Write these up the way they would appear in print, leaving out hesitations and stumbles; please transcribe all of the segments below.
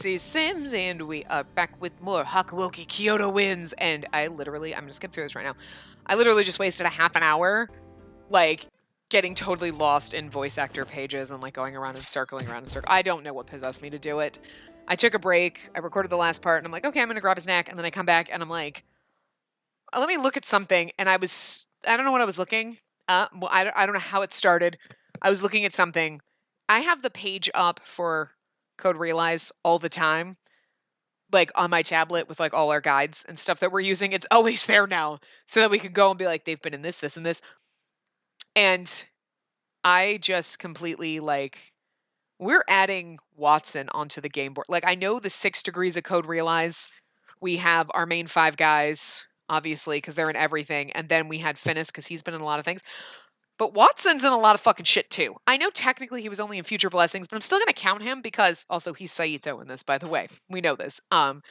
Spacey Sims, and we are back with more Hakuoki Kyoto wins. And I'm gonna skip through this right now. I literally just wasted a half an hour, like, getting totally lost in voice actor pages and, like, going around and circling around in circle. I don't know what possessed me to do it. I took a break, I recorded the last part, and I'm like, okay, I'm gonna grab a snack, and then I come back, and I'm like, let me look at something, and I don't know what I was looking. Well, I don't know how it started. I was looking at something. I have the page up for Code Realize all the time, like on my tablet with like all our guides and stuff that we're using. It's always there now so that we can go and be like, they've been in this, this, and this. And I just completely we're adding Watson onto the game board. Like, I know the 6 degrees of Code Realize. We have our main 5 guys, obviously, because they're in everything. And then we had Finnis because he's been in a lot of things. But Watson's in a lot of fucking shit too. I know technically he was only in Future Blessings, but I'm still gonna count him because also he's Saito in this, by the way. We know this. But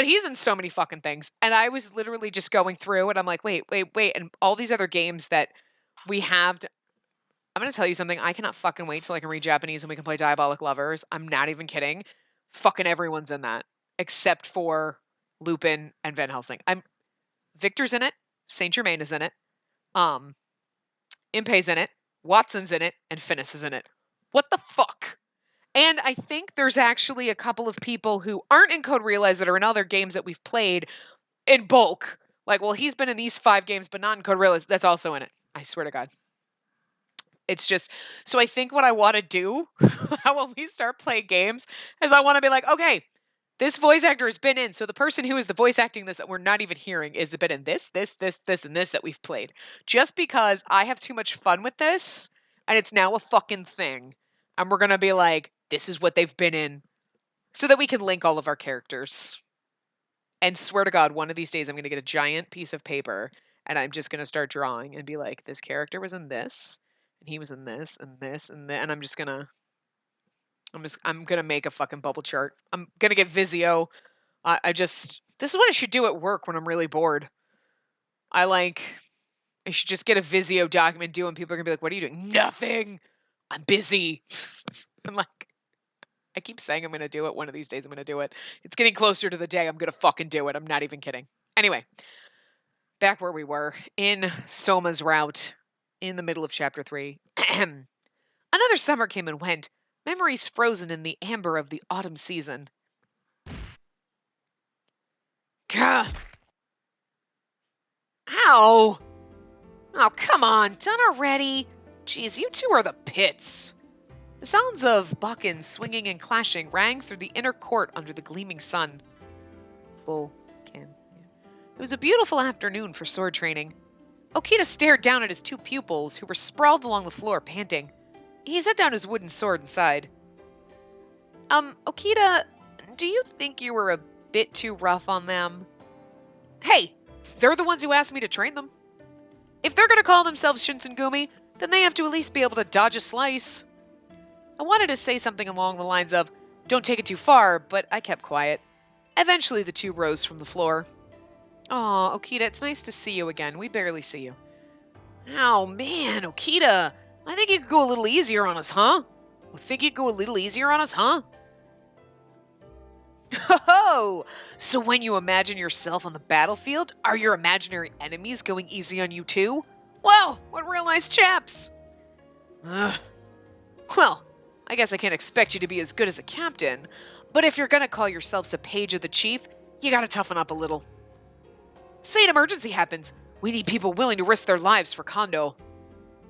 he's in so many fucking things. And I was literally just going through and I'm like, wait. And all these other games that we have. I'm gonna tell you something. I cannot fucking wait till I can read Japanese and we can play Diabolic Lovers. I'm not even kidding. Fucking everyone's in that. Except for Lupin and Van Helsing. Victor's in it. Saint Germain is in it. Impey's in it, Watson's in it, and Finnis is in it. What the fuck? And I think there's actually a couple of people who aren't in Code Realize that are in other games that we've played in bulk. Like, well, he's been in these 5 games, but not in Code Realize. That's also in it. I swear to God. It's just, so I think what I want to do when we start playing games is I want to be like, okay, this voice actor has been in. So the person who is the voice acting this that we're not even hearing is a bit in this, and this that we've played. Just because I have too much fun with this, and it's now a fucking thing. And we're going to be like, this is what they've been in. So that we can link all of our characters. And swear to God, one of these days I'm going to get a giant piece of paper, and I'm just going to start drawing and be like, this character was in this, and he was in this, and this, and that. And I'm gonna make a fucking bubble chart. I'm gonna get Vizio. This is what I should do at work when I'm really bored. I should just get a Vizio document due and people are gonna be like, what are you doing? Nothing. I'm busy. I'm like, I keep saying I'm gonna do it. One of these days I'm gonna do it. It's getting closer to the day I'm gonna fucking do it. I'm not even kidding. Anyway, back where we were in Soma's route in the middle of chapter 3. Another summer came and went. Memories frozen in the amber of the autumn season. Gah! Ow! Oh, come on, done already? Jeez, you two are the pits. The sounds of Bakken swinging and clashing rang through the inner court under the gleaming sun. It was a beautiful afternoon for sword training. Okita stared down at his 2 pupils, who were sprawled along the floor, panting. He set down his wooden sword and sighed. Okita, do you think you were a bit too rough on them? Hey, they're the ones who asked me to train them. If they're gonna call themselves Shinsengumi, then they have to at least be able to dodge a slice. I wanted to say something along the lines of, don't take it too far, but I kept quiet. Eventually the 2 rose from the floor. Aw, Okita, it's nice to see you again. We barely see you. Oh, man, Okita. I think you could go a little easier on us, huh? Oh, so when you imagine yourself on the battlefield, are your imaginary enemies going easy on you too? Well, what real nice chaps. Well, I guess I can't expect you to be as good as a captain, but if you're gonna call yourselves a page of the chief, you gotta toughen up a little. Say an emergency happens. We need people willing to risk their lives for Kondo.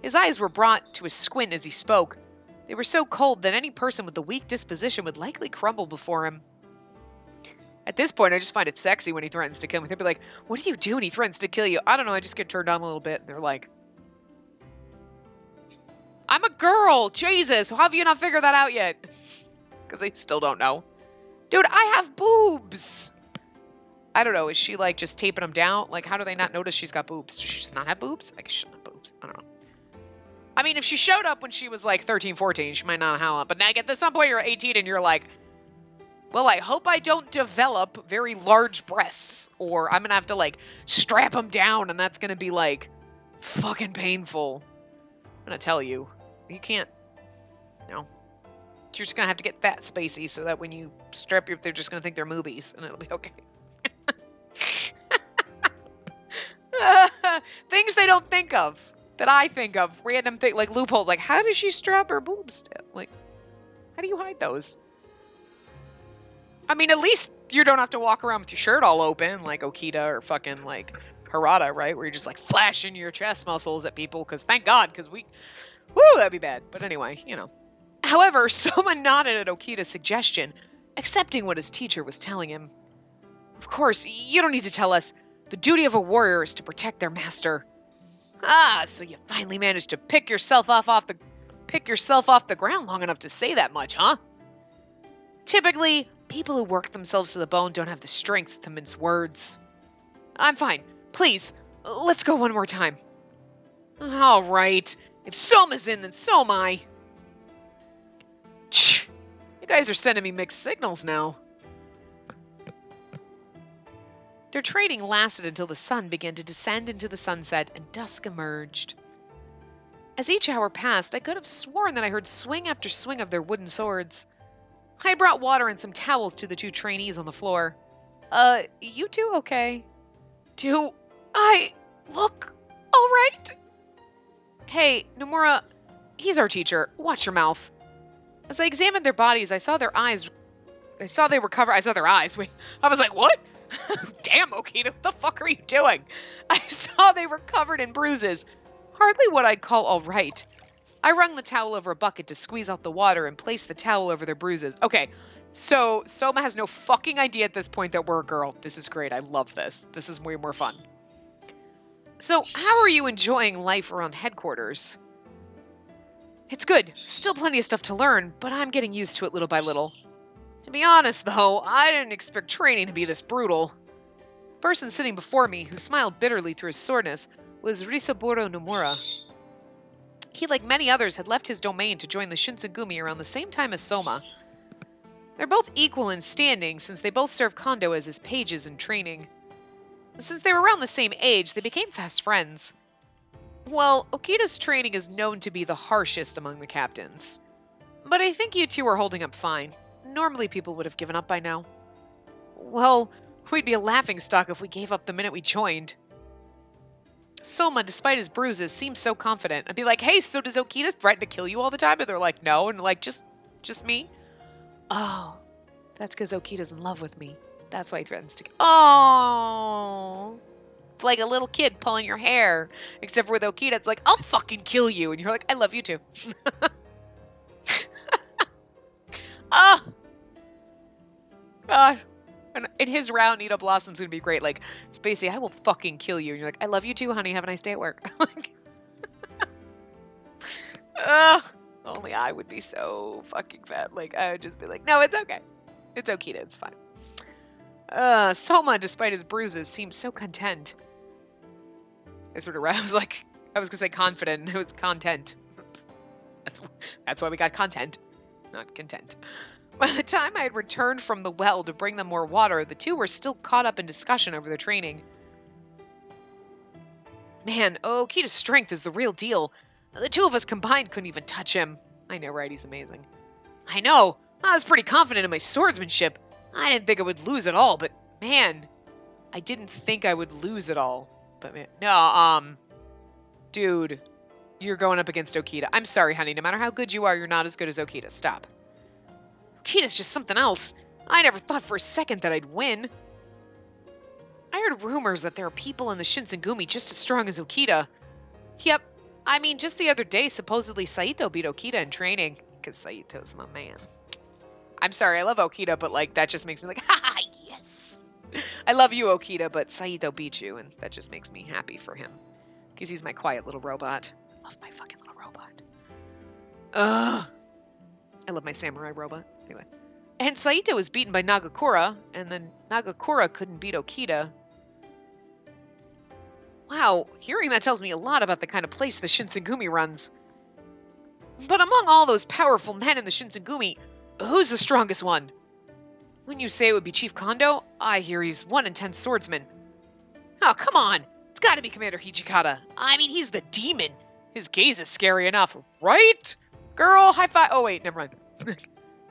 His eyes were brought to a squint as he spoke. They were so cold that any person with a weak disposition would likely crumble before him. At this point, I just find it sexy when he threatens to kill me. They'd be like, what do you do when he threatens to kill you? I don't know, I just get turned on a little bit. And they're like, I'm a girl! Jesus, how have you not figured that out yet? Because they still don't know. Dude, I have boobs! I don't know, is she like just taping them down? Like, how do they not notice she's got boobs? Does she just not have boobs? I guess she doesn't have boobs. I don't know. I mean, if she showed up when she was like 13, 14, she might not have. But now at some point you're 18 and you're like, well, I hope I don't develop very large breasts, or I'm gonna have to like strap them down, and that's gonna be like fucking painful. I'm gonna tell you, you can't, just gonna have to get fat, Spacey, so that when you strip, they're just gonna think they're movies, and it'll be okay. Things they don't think of, that I think of. Random thing, like loopholes. Like, how does she strap her boobs to? Like, how do you hide those? I mean, at least you don't have to walk around with your shirt all open, like Okita or fucking, like, Harada, right? Where you're just, like, flashing your chest muscles at people, because thank God, because woo, that'd be bad. But anyway, you know. However, Soma nodded at Okita's suggestion, accepting what his teacher was telling him. Of course, you don't need to tell us. The duty of a warrior is to protect their master. Ah, so you finally managed to pick yourself off the ground long enough to say that much, huh? Typically, people who work themselves to the bone don't have the strength to mince words. I'm fine. Please, let's go one more time. All right. If Soma's in, then so am I. You guys are sending me mixed signals now. Their training lasted until the sun began to descend into the sunset and dusk emerged. As each hour passed, I could have sworn that I heard swing after swing of their wooden swords. I had brought water and some towels to the two trainees on the floor. You two okay? Do I look all right? Hey, Nomura, he's our teacher. Watch your mouth. As I examined their bodies, I saw their eyes. I saw they were covered. I saw their eyes. Wait, I was like, what? Damn, Okita, what the fuck are you doing? I saw they were covered in bruises. Hardly what I'd call all right. I wrung the towel over a bucket to squeeze out the water and placed the towel over their bruises. Okay, so Soma has no fucking idea at this point that we're a girl. This is great. I love this. This is way more fun. So, how are you enjoying life around headquarters? It's good. Still plenty of stuff to learn, but I'm getting used to it little by little. To be honest, though, I didn't expect training to be this brutal. The person sitting before me, who smiled bitterly through his soreness, was Risaburo Nomura. He, like many others, had left his domain to join the Shinsengumi around the same time as Soma. They're both equal in standing, since they both served Kondo as his pages in training. Since they were around the same age, they became fast friends. Well, Okita's training is known to be the harshest among the captains. But I think you two are holding up fine. Normally people would have given up by now. Well, we'd be a laughingstock if we gave up the minute we joined. Soma, despite his bruises, seems so confident. I'd be like, hey, so does Okita threaten to kill you all the time? And they're like, no. And like, just me? Oh, that's because Okita's in love with me. That's why he threatens to kill. Oh, it's like a little kid pulling your hair. Except for with Okita, it's like, I'll fucking kill you. And you're like, I love you too. Oh, God. And in his round, Nita Blossom's gonna be great. Like, Spacey, I will fucking kill you. And you're like, I love you too, honey. Have a nice day at work. Like, only I would be so fucking fat. Like, I would just be like, no, it's okay. It's Okita. It's fine. Soma, despite his bruises, seems so content. I sort of, I was gonna say confident, and it was content. That's why we got content, not content. By the time I had returned from the well to bring them more water, the two were still caught up in discussion over their training. Man, Okita's strength is the real deal. The two of us combined couldn't even touch him. I know, right? He's amazing. I know. I was pretty confident in my swordsmanship. I didn't think I would lose at all, but man, I didn't think I would lose at all. But man, no, dude, you're going up against Okita. I'm sorry, honey. No matter how good you are, you're not as good as Okita. Stop. Okita's just something else. I never thought for a second that I'd win. I heard rumors that there are people in the Shinsengumi just as strong as Okita. Yep. I mean, just the other day, supposedly Saito beat Okita in training. Because Saito's my man. I'm sorry, I love Okita, but like, that just makes me like, ha, yes! I love you, Okita, but Saito beat you, and that just makes me happy for him. Because he's my quiet little robot. I love my fucking little robot. Ugh. I love my samurai robot. Anyway. And Saito was beaten by Nagakura, and then Nagakura couldn't beat Okita. Wow, hearing that tells me a lot about the kind of place the Shinsengumi runs. But among all those powerful men in the Shinsengumi, who's the strongest one? When you say it would be Chief Kondo, I hear he's one intense swordsman. Oh, come on. It's gotta be Commander Hijikata. I mean, he's the demon. His gaze is scary enough, right? Girl, high five. Oh, wait, never mind.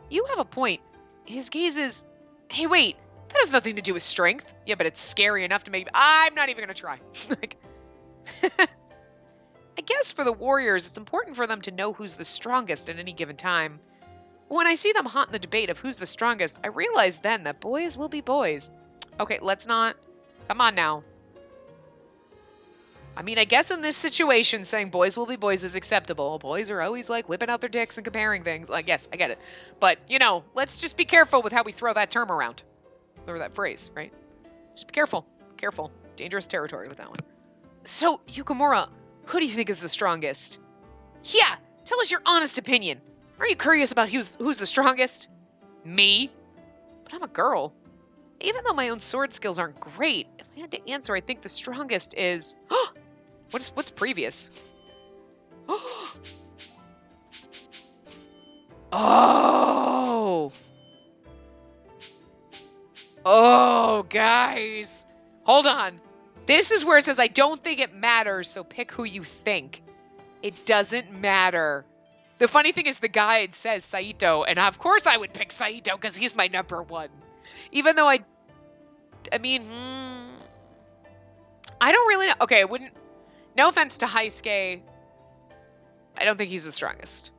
You have a point. His gaze is... Hey, wait. That has nothing to do with strength. Yeah, but it's scary enough to make... I'm not even going to try. Like, I guess for the warriors, it's important for them to know who's the strongest at any given time. When I see them hot in the debate of who's the strongest, I realize then that boys will be boys. Okay, let's not... Come on now. I mean, I guess in this situation, saying boys will be boys is acceptable. Boys are always, like, whipping out their dicks and comparing things. Like, yes, I get it. But, you know, let's just be careful with how we throw that term around. Or that phrase, right? Just be careful. Careful. Dangerous territory with that one. So, Yukimura, who do you think is the strongest? Yeah, tell us your honest opinion. Are you curious about who's the strongest? Me? But I'm a girl. Even though my own sword skills aren't great, if I had to answer, I think the strongest is... What's previous? Oh! Oh, guys. Hold on. This is where it says, I don't think it matters, so pick who you think. It doesn't matter. The funny thing is the guide says Saito, and of course I would pick Saito because he's my number one. Even though I mean, I don't really know. Okay, I wouldn't... No offense to Heisuke. I don't think he's the strongest.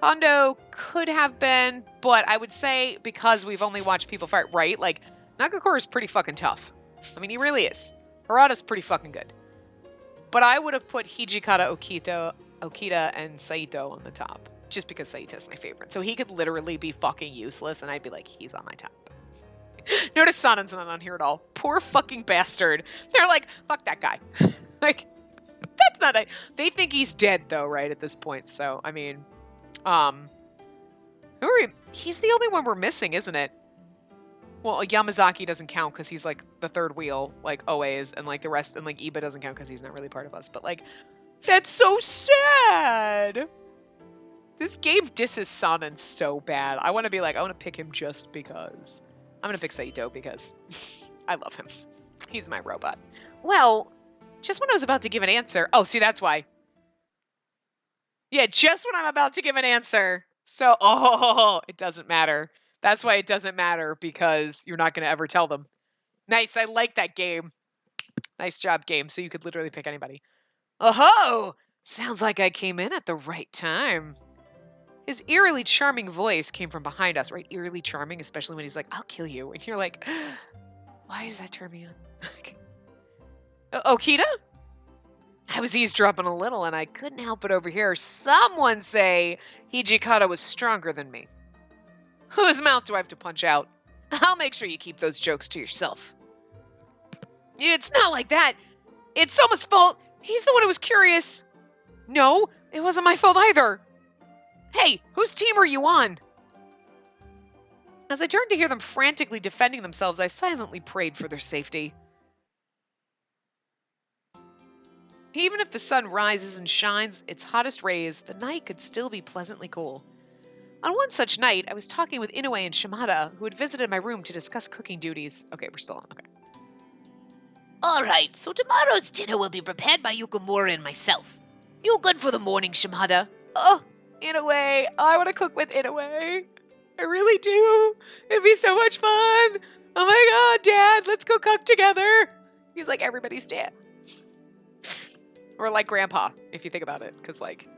Kondo could have been, but I would say because we've only watched people fight, right? Like, Nagakura's pretty fucking tough. I mean, he really is. Harada's pretty fucking good. But I would have put Hijikata, Okita, and Saito on the top. Just because Saito's my favorite. So he could literally be fucking useless, and I'd be like, he's on my top. Notice Sanen's not on here at all. Poor fucking bastard. They're like, fuck that guy. Like, that's not a... They think he's dead, though, right, at this point. So, I mean, who are we? He's the only one we're missing, isn't it? Well, Yamazaki doesn't count because he's, like, the third wheel, like, always. And, like, the rest, and, like, Iba doesn't count because he's not really part of us. But, like, that's so sad. This game disses Sanen so bad. I want to be like, I want to pick him just because. I'm going to pick Saito because I love him. He's my robot. Well, just when I was about to give an answer. Oh, see, that's why. Yeah, just when I'm about to give an answer. So, it doesn't matter. That's why it doesn't matter, because you're not going to ever tell them. Nice, I like that game. Nice job, game. So you could literally pick anybody. Oh-ho! Sounds like I came in at the right time. His eerily charming voice came from behind us, right? Eerily charming, especially when he's like, I'll kill you. And you're like, why does that turn me on? Okita? I was eavesdropping a little, and I couldn't help but overhear someone say Hijikata was stronger than me. Whose mouth do I have to punch out? I'll make sure you keep those jokes to yourself. It's not like that. It's Soma's fault. He's the one who was curious. No, it wasn't my fault either. Hey, whose team are you on? As I turned to hear them frantically defending themselves, I silently prayed for their safety. Even if the sun rises and shines its hottest rays, the night could still be pleasantly cool. On one such night, I was talking with Inoue and Shimada, who had visited my room to discuss cooking duties. Okay, we're still on. Okay. Alright, so tomorrow's dinner will be prepared by Yukimura and myself. You good for the morning, Shimada? Oh, Inoue. I want to cook with Inoue. I really do. It'd be so much fun. Oh my god, Dad, let's go cook together. He's like everybody's dad. Or like Grandpa, if you think about it. Because, like,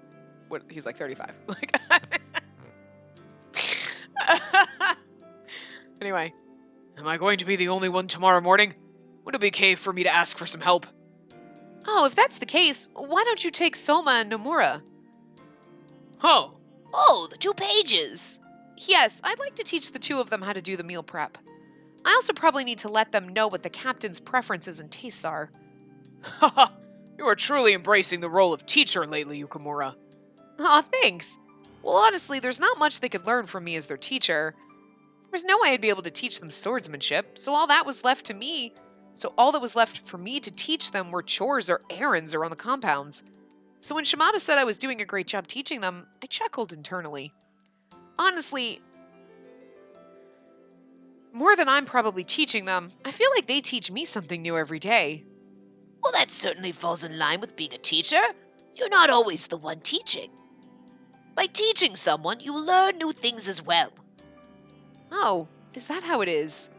he's like 35. Like, anyway. Am I going to be the only one tomorrow morning? Would it be okay for me to ask for some help? Oh, if that's the case, why don't you take Soma and Nomura? Oh, the 2 pages. Yes, I'd like to teach the 2 of them how to do the meal prep. I also probably need to let them know what the captain's preferences and tastes are. Haha, you are truly embracing the role of teacher lately, Yukimura. Aw, thanks. Well, honestly, there's not much they could learn from me as their teacher. There's no way I'd be able to teach them swordsmanship, so all that was left for me to teach them were chores or errands around the compounds. So when Shimada said I was doing a great job teaching them, I chuckled internally. Honestly, more than I'm probably teaching them, I feel like they teach me something new every day. Well, that certainly falls in line with being a teacher. You're not always the one teaching. By teaching someone, you learn new things as well. Oh, is that how it is?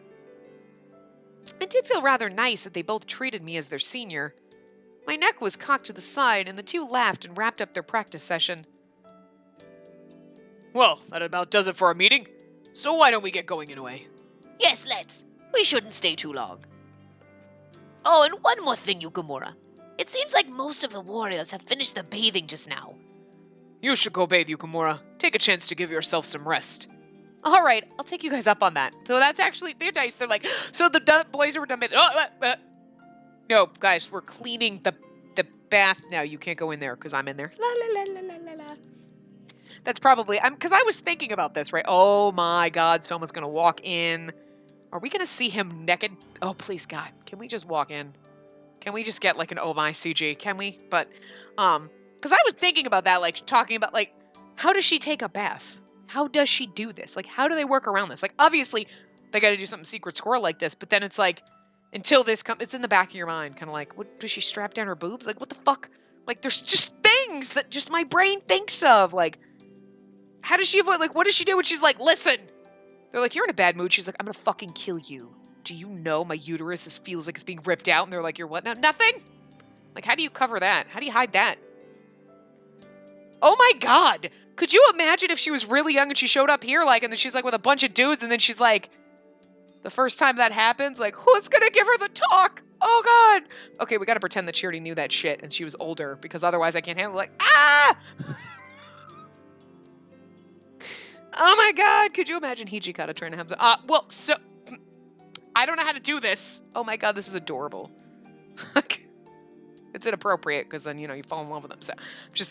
It did feel rather nice that they both treated me as their senior. My neck was cocked to the side, and the two laughed and wrapped up their practice session. Well, that about does it for our meeting. So why don't we get going anyway? Yes, let's. We shouldn't stay too long. Oh, and one more thing, Yukimura. It seems like most of the warriors have finished their bathing just now. You should go bathe, Yukimura. Take a chance to give yourself some rest. All right, I'll take you guys up on that. So that's actually, they're nice. They're like, so the boys were done bathing. No, guys, we're cleaning the bath now. You can't go in there because I'm in there. La la la la la la la. That's probably, because I was thinking about this, right? Oh my God, someone's gonna walk in. Are we gonna see him naked? Oh, please God, can we just walk in? Can we just get like an oh my CG? Can we? But, because I was thinking about that, like talking about like, how does she take a bath? How does she do this? Like, how do they work around this? Like, obviously, they got to do something secret squirrel like this, but then it's like, until this comes, it's in the back of your mind, kind of like, what does she strap down her boobs? Like, what the fuck? Like, there's just things that just my brain thinks of. Like, how does she avoid? Like, what does she do when she's like, listen? They're like, you're in a bad mood. She's like, I'm gonna fucking kill you. Do you know my uterus feels like it's being ripped out? And they're like, you're what now? Nothing. Like, how do you cover that? How do you hide that? Oh my God. Could you imagine if she was really young and she showed up here, like, and then she's like with a bunch of dudes, and then she's like, the first time that happens, like, who's gonna give her the talk? Oh God. Okay, we gotta pretend that she already knew that shit and she was older, because otherwise I can't handle it. Like, ah! Oh my God. Could you imagine Hijikata trying to have well, so I don't know how to do this. Oh my God, this is adorable. It's inappropriate because then, you fall in love with them. So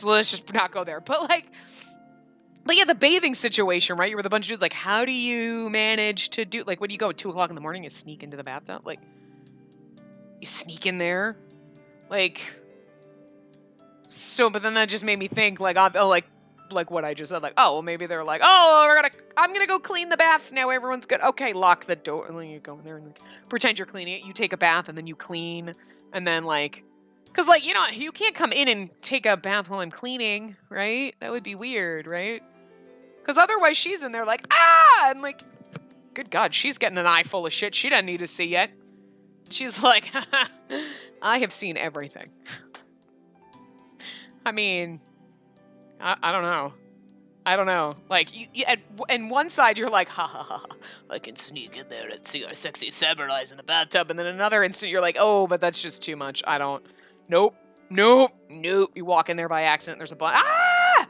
let's just not go there. But yeah, the bathing situation, right? You're with a bunch of dudes. Like, how do you manage to do, like, when you go at 2:00 in the morning, you sneak into the bathtub? Like, you sneak in there? Like, so, but then that just made me think, like, like what I just said, like, oh, well, maybe they're like, oh, I'm gonna go clean the baths now. Everyone's good. Okay, lock the door. And then you go in there and like, pretend you're cleaning it. You take a bath and then you clean. And then like, cause like, you can't come in and take a bath while I'm cleaning, right? That would be weird, right? Cause otherwise she's in there like, ah! And like, good God, she's getting an eye full of shit she doesn't need to see yet. She's like, I have seen everything. I mean, I don't know. I don't know. Like, you and one side you're like, ha ha ha, I can sneak in there and see our sexy samurai's in the bathtub. And then another instant you're like, oh, but that's just too much. I don't. Nope. Nope. Nope. You walk in there by accident. There's a bunch. Ah!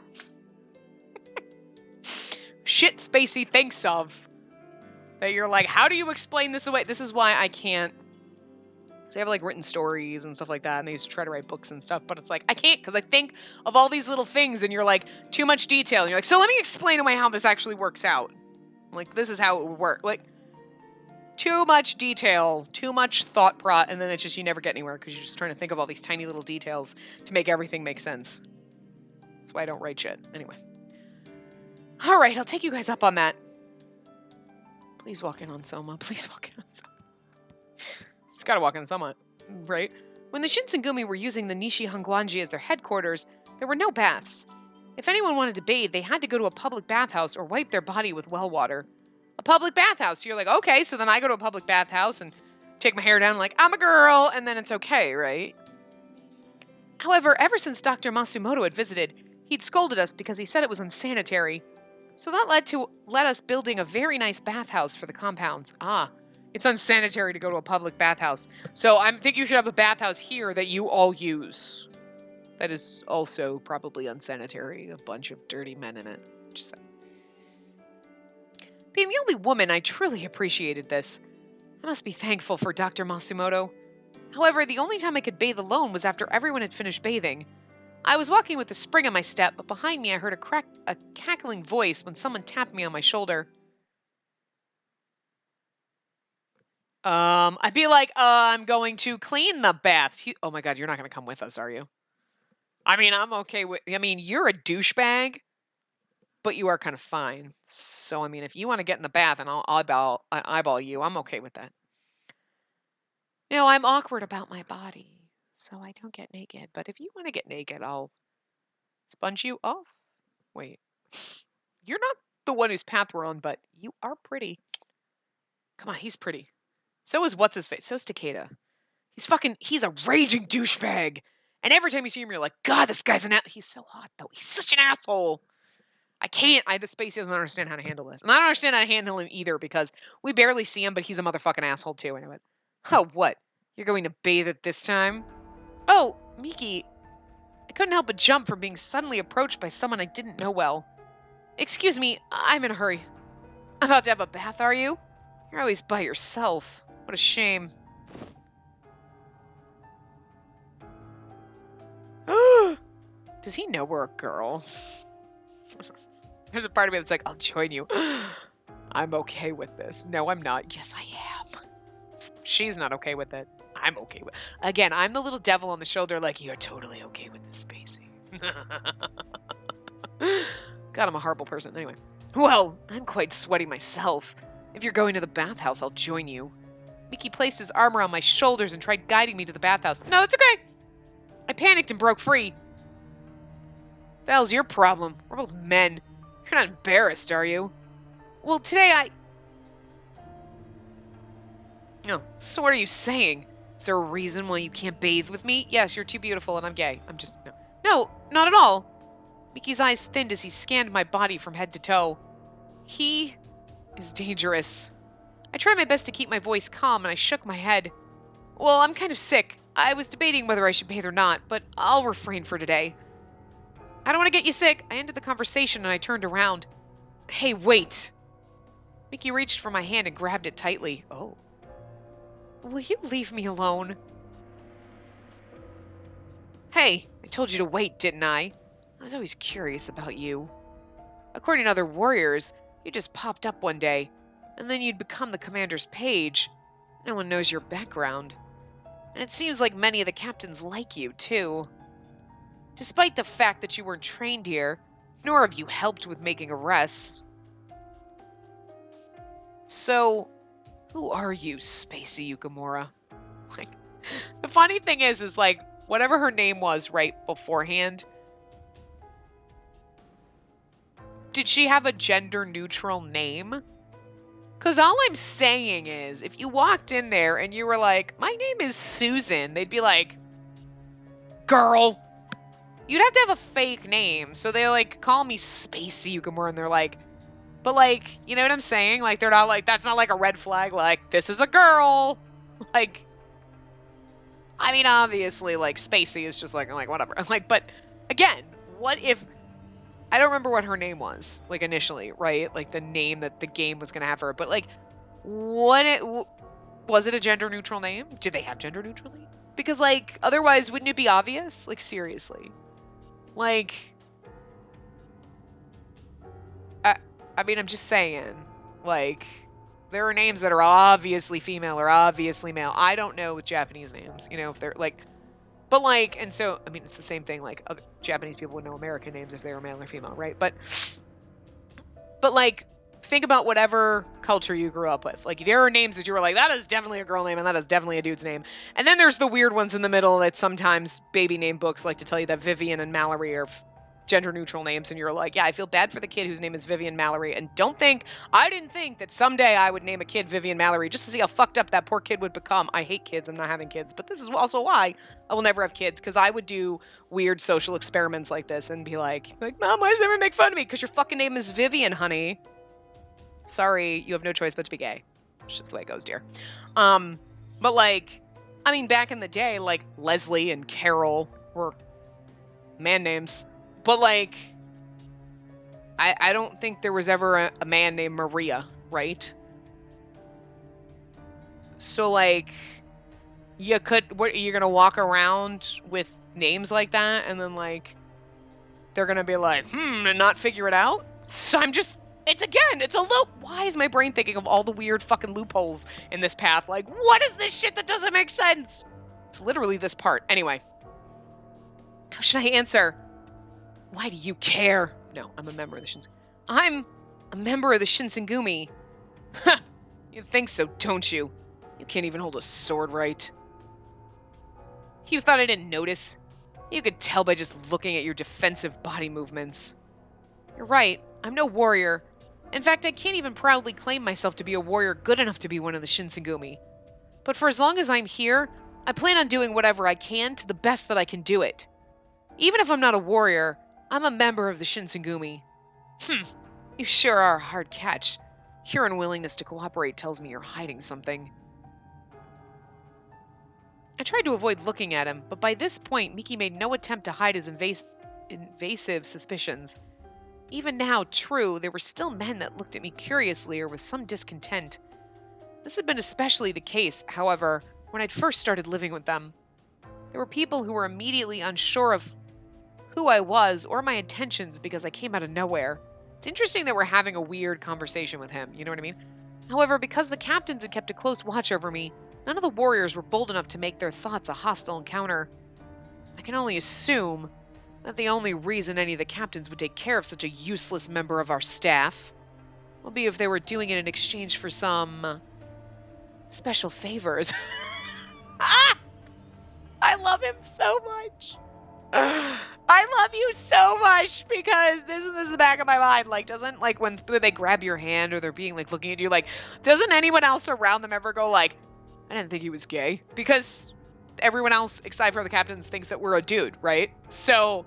Shit Spacey thinks of. That you're like, how do you explain this away? This is why I can't. So I have like written stories and stuff like that, and I used to try to write books and stuff, but it's like I can't because I think of all these little things, and you're like too much detail, and you're like, so let me explain away how this actually works out. Like this is how it would work. Like too much detail, too much thought and then it's just you never get anywhere because you're just trying to think of all these tiny little details to make everything make sense. That's why I don't write shit. Anyway. All right, I'll take you guys up on that. Please walk in on Soma. Please walk in on Soma. It's gotta walk in Soma, right? When the Shinsengumi were using the Nishi Hongwanji as their headquarters, there were no baths. If anyone wanted to bathe, they had to go to a public bathhouse or wipe their body with well water. A public bathhouse. You're like, okay, so then I go to a public bathhouse and take my hair down like, I'm a girl, and then it's okay, right? However, ever since Dr. Masumoto had visited, he'd scolded us because he said it was unsanitary. So that led us building a very nice bathhouse for the compounds. It's unsanitary to go to a public bathhouse. So I think you should have a bathhouse here that you all use. That is also probably unsanitary. A bunch of dirty men in it. Just saying. Being the only woman, I truly appreciated this. I must be thankful for Dr. Masumoto. However, the only time I could bathe alone was after everyone had finished bathing. I was walking with a spring in my step, but behind me I heard a cackling voice when someone tapped me on my shoulder. I'd be like, I'm going to clean the baths. Oh my God, you're not going to come with us, are you? I mean, I'm okay with, you're a douchebag, but you are kind of fine. So, I mean, if you want to get in the bath and I'll eyeball you, I'm okay with that. I'm awkward about my body, so I don't get naked. But if you want to get naked, I'll sponge you off. Wait, you're not the one whose path we're on, but you are pretty. Come on, he's pretty. So is what's-his-face. So is Takeda. He's a raging douchebag. And every time you see him, you're like, God, this guy's he's so hot, though. He's such an asshole. The Spacey doesn't understand how to handle this. And I don't understand how to handle him either because we barely see him, but he's a motherfucking asshole too. And I went, oh, what? You're going to bathe it this time? Oh, Miki. I couldn't help but jump from being suddenly approached by someone I didn't know well. Excuse me, I'm in a hurry. About to have a bath, are you? You're always by yourself. What a shame. Does he know we're a girl? There's a part of me that's like, I'll join you. I'm okay with this. No, I'm not. Yes, I am. She's not okay with it. I'm okay with it. Again, I'm the little devil on the shoulder like, you're totally okay with this, Spacey. God, I'm a horrible person. Anyway. Well, I'm quite sweaty myself. If you're going to the bathhouse, I'll join you. Miki placed his arm around my shoulders and tried guiding me to the bathhouse. No, it's okay. I panicked and broke free. The hell's your problem? We're both men. You're not embarrassed, are you? Well, today No, so what are you saying? Is there a reason why you can't bathe with me? Yes, you're too beautiful and I'm gay. I'm just... No. No, not at all. Miki's eyes thinned as he scanned my body from head to toe. He is dangerous. I tried my best to keep my voice calm and I shook my head. Well, I'm kind of sick. I was debating whether I should bathe or not, but I'll refrain for today. I don't want to get you sick. I ended the conversation and I turned around. Hey, wait. Miki reached for my hand and grabbed it tightly. Oh. Will you leave me alone? Hey, I told you to wait, didn't I? I was always curious about you. According to other warriors, you just popped up one day, and then you'd become the commander's page. No one knows your background. And it seems like many of the captains like you, too. Despite the fact that you weren't trained here, nor have you helped with making arrests. So, who are you, Spacey Yukimura? Like, the funny thing is like, whatever her name was right beforehand, did she have a gender-neutral name? Because all I'm saying is, if you walked in there and you were like, my name is Susan, they'd be like, girl. You'd have to have a fake name. So they, like, call me Spacey Yukimura, and they're like, but, like, you know what I'm saying? Like, they're not like, that's not like a red flag, like, this is a girl. Like, I mean, obviously, like, Spacey is just like, whatever. Like, but, again, what if... I don't remember what her name was, like, initially, right? Like, the name that the game was going to have her. But, like, was it a gender-neutral name? Did they have gender-neutral name? Because, like, otherwise, wouldn't it be obvious? Like, seriously. Like... I mean, I'm just saying, like, there are names that are obviously female or obviously male. I don't know with Japanese names, you know, if they're, like... But, like, and so, I mean, it's the same thing, like, other Japanese people would know American names if they were male or female, right? But, like, think about whatever culture you grew up with. Like, there are names that you were like, that is definitely a girl name, and that is definitely a dude's name. And then there's the weird ones in the middle that sometimes baby name books like to tell you that Vivian and Mallory are gender-neutral names, and you're like, yeah, I feel bad for the kid whose name is Vivian Mallory, and I didn't think that someday I would name a kid Vivian Mallory just to see how fucked up that poor kid would become. I hate kids. I'm not having kids, but this is also why I will never have kids, because I would do weird social experiments like this and be like, Mom, why does everyone make fun of me? Because your fucking name is Vivian, honey. Sorry, you have no choice but to be gay. It's just the way it goes, dear. But, like, I mean, back in the day, like, Leslie and Carol were man names. But, like, I don't think there was ever a man named Maria, right? So, like, you're going to walk around with names like that, and then, like, they're going to be like, and not figure it out? So it's a loop. Why is my brain thinking of all the weird fucking loopholes in this path? Like, what is this shit that doesn't make sense? It's literally this part. Anyway. How should I answer? Why do you care? No, I'm a member of the Shinsengumi. I'm a member of the Shinsengumi. Ha! You think so, don't you? You can't even hold a sword right. You thought I didn't notice? You could tell by just looking at your defensive body movements. You're right, I'm no warrior, In fact, I can't even proudly claim myself to be a warrior good enough to be one of the Shinsengumi. But for as long as I'm here, I plan on doing whatever I can to the best that I can do it. Even if I'm not a warrior, I'm a member of the Shinsengumi. You sure are a hard catch. Your unwillingness to cooperate tells me you're hiding something. I tried to avoid looking at him, but by this point, Miki made no attempt to hide his invasive suspicions. Even now, true, there were still men that looked at me curiously or with some discontent. This had been especially the case, however, when I'd first started living with them. There were people who were immediately unsure of who I was or my intentions because I came out of nowhere. It's interesting that we're having a weird conversation with him, you know what I mean? However, because the captains had kept a close watch over me, none of the warriors were bold enough to make their thoughts a hostile encounter. I can only assume that the only reason any of the captains would take care of such a useless member of our staff will be if they were doing it in exchange for some special favors. Ah! I love him so much. I love you so much because this is the back of my mind. Like, doesn't, like, when they grab your hand or they're being, like, looking at you, like, doesn't anyone else around them ever go, like, I didn't think he was gay? Because everyone else, except for the captains, thinks that we're a dude, right? So,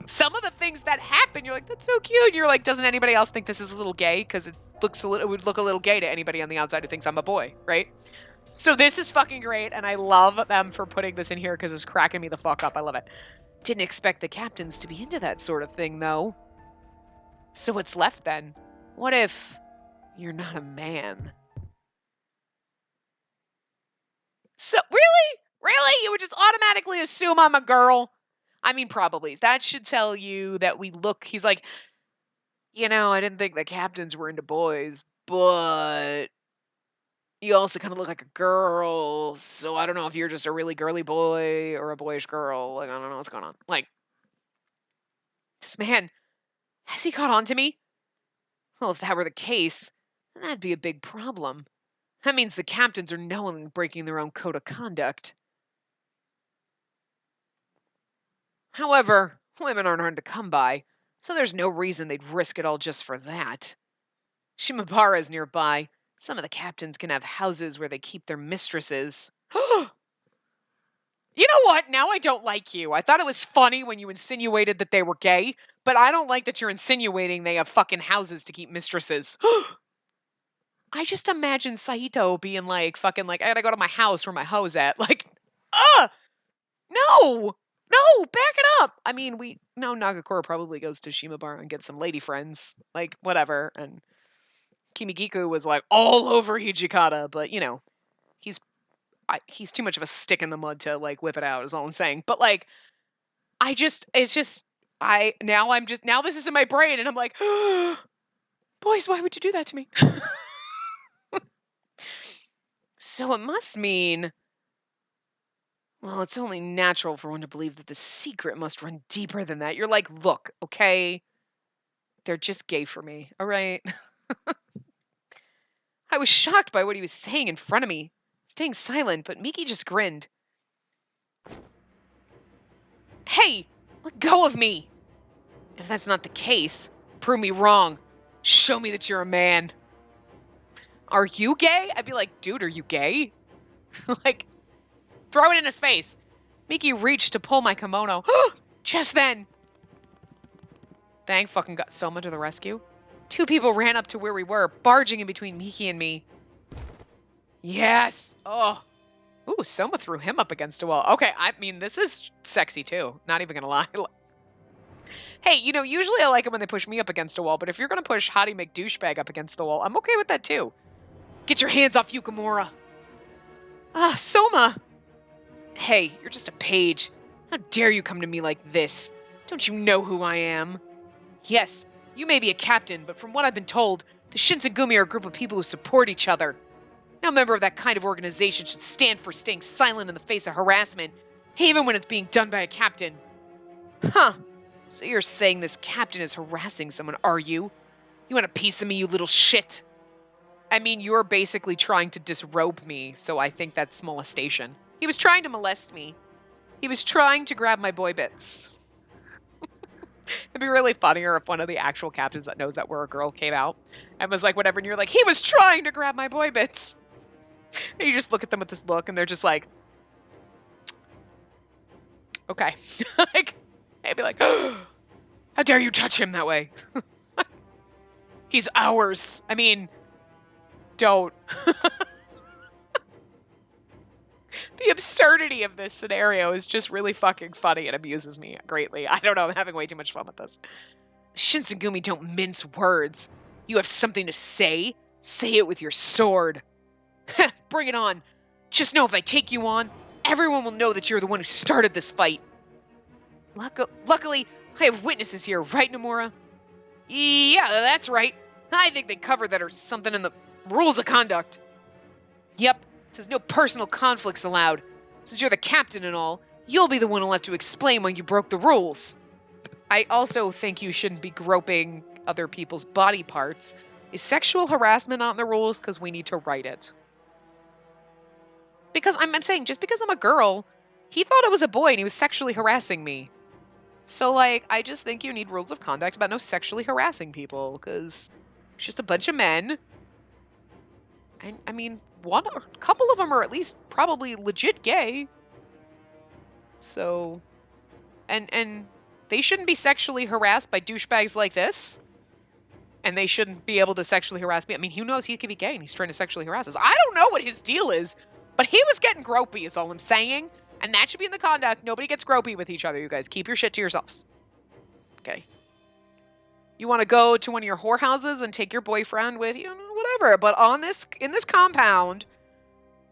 some of the things that happen, you're like, that's so cute. You're like, doesn't anybody else think this is a little gay? Because it would look a little gay to anybody on the outside who thinks I'm a boy, right? So this is fucking great, and I love them for putting this in here because it's cracking me the fuck up. I love it. Didn't expect the captains to be into that sort of thing, though. So what's left then? What if you're not a man? So, really? Really? You would just automatically assume I'm a girl? I mean, probably. That should tell you that we look, he's like, I didn't think the captains were into boys, but you also kind of look like a girl, so I don't know if you're just a really girly boy or a boyish girl. Like, I don't know what's going on. Like, this man, has he caught on to me? Well, if that were the case, then that'd be a big problem. That means the captains are knowingly breaking their own code of conduct. However, women aren't hard to come by, so there's no reason they'd risk it all just for that. Shimabara's nearby. Some of the captains can have houses where they keep their mistresses. You know what? Now I don't like you. I thought it was funny when you insinuated that they were gay, but I don't like that you're insinuating they have fucking houses to keep mistresses. I just imagine Saito being like, fucking like, I gotta go to my house where my hoe's at. Like, no, back it up. I mean, Nagakura probably goes to Shimabara and gets some lady friends, like, whatever. And Kimigiku was like all over Hijikata, but he's too much of a stick in the mud to like whip it out, is all I'm saying. But like, now this is in my brain and I'm like, boys, why would you do that to me? So it must mean, well, it's only natural for one to believe that the secret must run deeper than that. You're like, look, okay, they're just gay for me, all right? I was shocked by what he was saying in front of me, staying silent, but Miki just grinned. Hey, let go of me! If that's not the case, prove me wrong. Show me that you're a man. Are you gay? I'd be like, dude, are you gay? Like, throw it in his face. Miki reached to pull my kimono. Just then. Thank fucking God. Soma to the rescue. Two people ran up to where we were, barging in between Miki and me. Yes. Oh. Ooh, Soma threw him up against a wall. Okay, I mean, this is sexy too. Not even gonna lie. Hey, usually I like it when they push me up against a wall, but if you're gonna push Hottie McDouchebag up against the wall, I'm okay with that too. Get your hands off Yukimura. Soma. Hey, you're just a page. How dare you come to me like this? Don't you know who I am? Yes, you may be a captain, but from what I've been told, the Shinsengumi are a group of people who support each other. No member of that kind of organization should stand for staying silent in the face of harassment, even when it's being done by a captain. Huh. So you're saying this captain is harassing someone, are you? You want a piece of me, you little shit? I mean, you're basically trying to disrobe me, so I think that's molestation. He was trying to molest me. He was trying to grab my boy bits. It'd be really funnier if one of the actual captains that knows that we're a girl came out and was like, whatever, and you're like, he was trying to grab my boy bits. And you just look at them with this look, and they're just like, okay. Like, I'd be like, how dare you touch him that way? He's ours. I mean, don't. The absurdity of this scenario is just really fucking funny and amuses me greatly. I don't know, I'm having way too much fun with this. Shinsengumi don't mince words. You have something to say? Say it with your sword. Bring it on. Just know if I take you on, everyone will know that you're the one who started this fight. Luckily, I have witnesses here, right, Nomura? Yeah, that's right. I think they covered that or something in the rules of conduct. Yep, it says no personal conflicts allowed. Since you're the captain and all, you'll be the one who'll have to explain when you broke the rules. I also think you shouldn't be groping other people's body parts. Is sexual harassment not in the rules? Because we need to write it. Because I'm saying, just because I'm a girl, he thought I was a boy and he was sexually harassing me. So, like, I just think you need rules of conduct about no sexually harassing people, because it's just a bunch of men. And, I mean, a couple of them are at least probably legit gay. So, and they shouldn't be sexually harassed by douchebags like this. And they shouldn't be able to sexually harass me. I mean, who knows? He could be gay and he's trying to sexually harass us. I don't know what his deal is, but he was getting gropey is all I'm saying. And that should be in the conduct. Nobody gets gropey with each other, you guys. Keep your shit to yourselves. Okay. You want to go to one of your whorehouses and take your boyfriend with you? Whatever. But in this compound,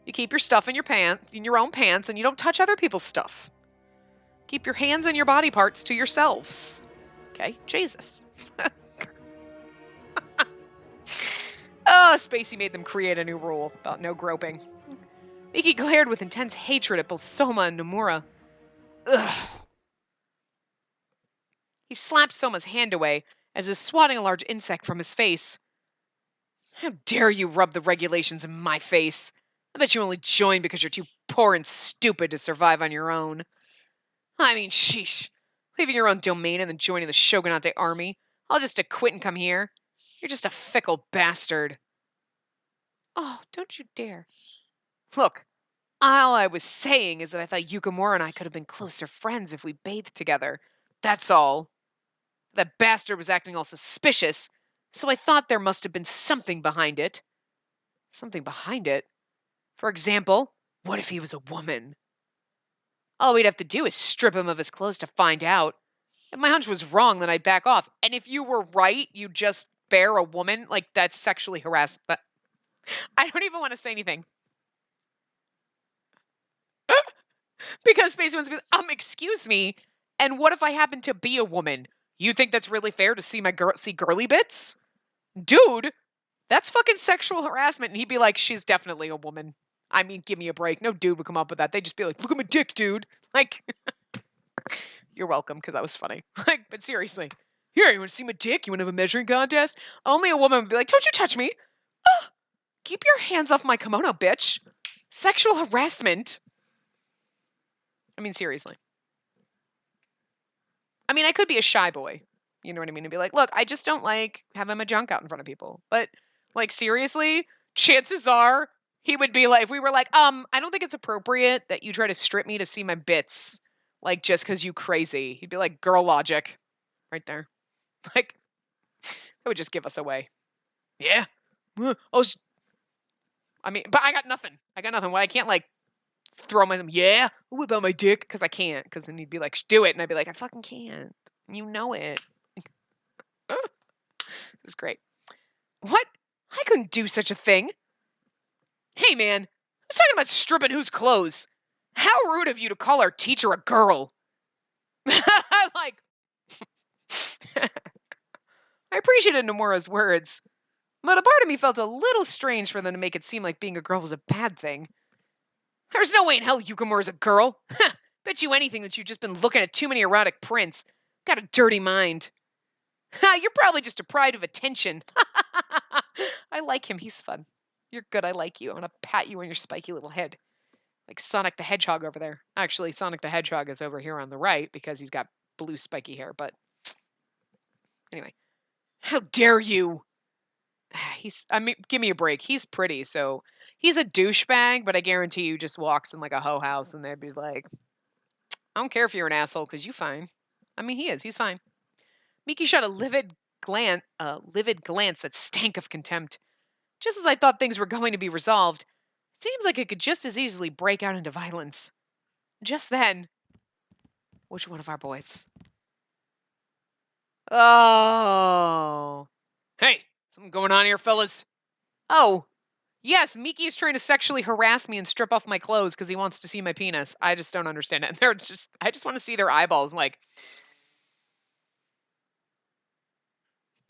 you keep your stuff in your own pants, and you don't touch other people's stuff. Keep your hands and your body parts to yourselves. Okay? Jesus. Oh, Spacey made them create a new rule about no groping. Miki glared with intense hatred at both Soma and Nomura. Ugh. He slapped Soma's hand away as if swatting a large insect from his face. How dare you rub the regulations in my face? I bet you only joined because you're too poor and stupid to survive on your own. I mean, sheesh. Leaving your own domain and then joining the Shogunate army. I'll just quit and come here. You're just a fickle bastard. Oh, don't you dare. Look, all I was saying is that I thought Yukimura and I could have been closer friends if we bathed together. That's all. That bastard was acting all suspicious, so I thought there must have been something behind it. Something behind it? For example, what if he was a woman? All we'd have to do is strip him of his clothes to find out. If my hunch was wrong, then I'd back off. And if you were right, you just bear a woman, like that's sexually harassed. But I don't even want to say anything. Because Spacey wants to be excuse me. And what if I happen to be a woman? You think that's really fair to see see girly bits? Dude, that's fucking sexual harassment. And he'd be like, she's definitely a woman. I mean, give me a break. No dude would come up with that. They'd just be like, look at my dick, dude. Like, you're welcome, because that was funny. Like, but seriously. Here, you want to see my dick? You want to have a measuring contest? Only a woman would be like, don't you touch me. Oh, keep your hands off my kimono, bitch. Sexual harassment. I mean, seriously. I mean, I could be a shy boy. You know what I mean? And be like, look, I just don't like having my junk out in front of people. But, like, seriously, chances are he would be like, if we were like, I don't think it's appropriate that you try to strip me to see my bits, like, just because you crazy. He'd be like, girl logic. Right there. Like, that would just give us away. Yeah. I mean, but I got nothing. Well, I can't, like, throw my, yeah, what about my dick? Because I can't. Because then he'd be like, do it. And I'd be like, I fucking can't. You know it. It's great. What? I couldn't do such a thing. Hey, man. I was talking about stripping whose clothes. How rude of you to call our teacher a girl. I'm like... I appreciated Nomura's words, but a part of me felt a little strange for them to make it seem like being a girl was a bad thing. There's no way in hell Yukimura's a girl. Bet you anything that you've just been looking at too many erotic prints. Got a dirty mind. You're probably just a pride of attention. I like him. He's fun. You're good. I like you. I'm going to pat you on your spiky little head. Like Sonic the Hedgehog over there. Actually, Sonic the Hedgehog is over here on the right because he's got blue spiky hair, but Anyway. How dare you? Give me a break. He's pretty, so he's a douchebag, but I guarantee you just walks in like a hoe house and they'd be like, I don't care if you're an asshole because you fine. I mean, he is. He's fine. Miki shot a livid glance that stank of contempt. Just as I thought things were going to be resolved, it seems like it could just as easily break out into violence. Just then, which one of our boys? Oh. Hey, something going on here, fellas? Oh, yes, Miki is trying to sexually harass me and strip off my clothes because he wants to see my penis. I just don't understand it. I just want to see their eyeballs. Like,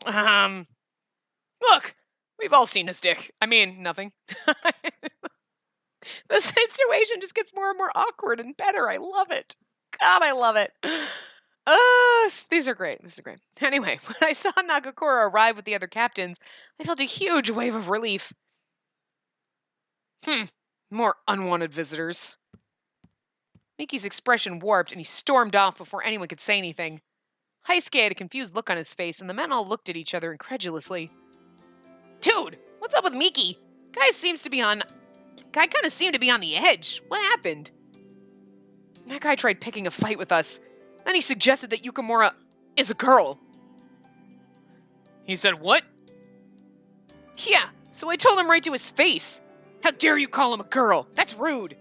look, we've all seen his dick. I mean, nothing. The situation just gets more and more awkward and better. I love it. God, I love it. These are great. These are great. Anyway, when I saw Nagakura arrive with the other captains, I felt a huge wave of relief. More unwanted visitors. Miki's expression warped and he stormed off before anyone could say anything. Heisuke had a confused look on his face, and the men all looked at each other incredulously. Dude, what's up with Miki? Guy kind of seemed to be on the edge. What happened? That guy tried picking a fight with us. Then he suggested that Yukimura is a girl. He said what? Yeah, so I told him right to his face. How dare you call him a girl? That's rude.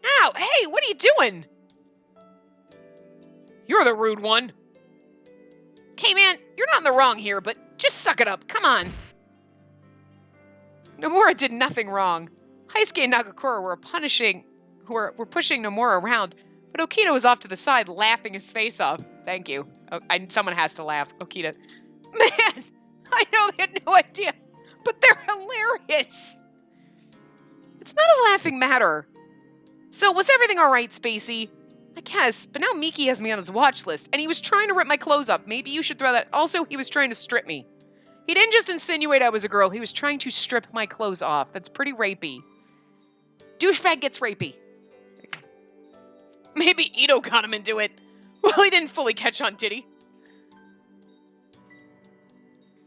Ow, hey, what are you doing? You're the rude one. Hey man, you're not in the wrong here, but just suck it up, come on. Nomura did nothing wrong. Heisuke and Nagakura were pushing Nomura around, but Okita was off to the side laughing his face off. Thank you. Someone has to laugh. Okita. Man, I know they had no idea, but they're hilarious. It's not a laughing matter. So, was everything alright, Spacey? I guess, but now Miki has me on his watch list, and he was trying to rip my clothes up. Maybe you should throw that. Also, he was trying to strip me. He didn't just insinuate I was a girl, he was trying to strip my clothes off. That's pretty rapey. Douchebag gets rapey. Maybe Ito got him into it. Well, he didn't fully catch on, did he?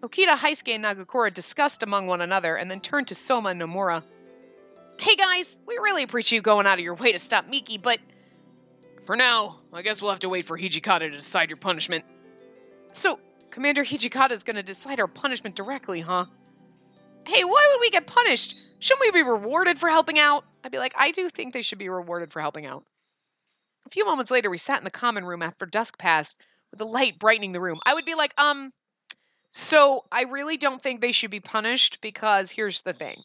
Okita, Heisuke, and Nagakura discussed among one another and then turned to Soma and Nomura. Hey guys, we really appreciate you going out of your way to stop Miki, but for now, I guess we'll have to wait for Hijikata to decide your punishment. So, Commander Hijikata is going to decide our punishment directly, huh? Hey, why would we get punished? Shouldn't we be rewarded for helping out? I'd be like, I do think they should be rewarded for helping out. A few moments later, we sat in the common room after dusk passed, with the light brightening the room. I would be like, so I really don't think they should be punished because here's the thing.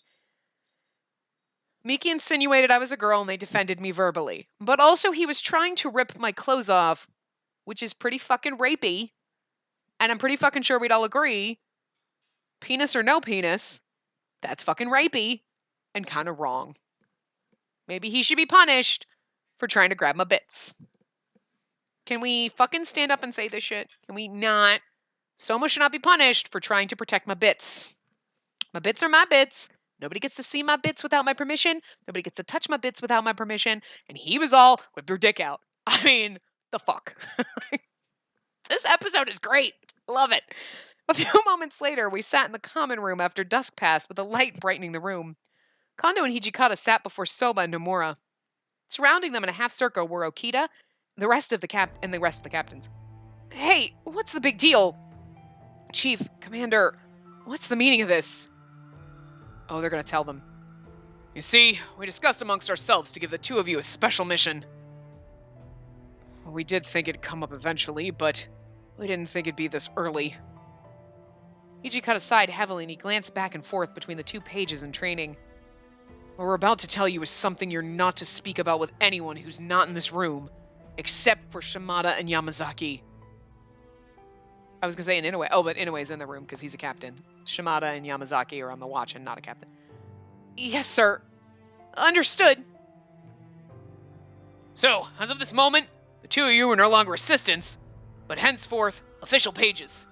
Miki insinuated I was a girl and they defended me verbally. But also he was trying to rip my clothes off, which is pretty fucking rapey. And I'm pretty fucking sure we'd all agree, penis or no penis, that's fucking rapey and kind of wrong. Maybe he should be punished for trying to grab my bits. Can we fucking stand up and say this shit? Can we not? Soma should not be punished for trying to protect my bits. My bits are my bits. Nobody gets to see my bits without my permission. Nobody gets to touch my bits without my permission. And he was all, whip your dick out. I mean, the fuck. This episode is great. Love it. A few moments later, we sat in the common room after dusk passed with a light brightening the room. Kondo and Hijikata sat before Soma and Nomura. Surrounding them in a half circle were Okita and the rest of the captains. Hey, what's the big deal? Chief, Commander, what's the meaning of this? Oh, they're going to tell them. You see, we discussed amongst ourselves to give the two of you a special mission. Well, we did think it'd come up eventually, but we didn't think it'd be this early. Hijikata sighed heavily and he glanced back and forth between the 2 pages in training. What we're about to tell you is something you're not to speak about with anyone who's not in this room, except for Shimada and Yamazaki. I was going to say Inoue. Oh, but Inoue's in the room because he's a captain. Shimada and Yamazaki are on the watch and not a captain. Yes, sir. Understood. So, as of this moment, the two of you are no longer assistants, but henceforth, official pages.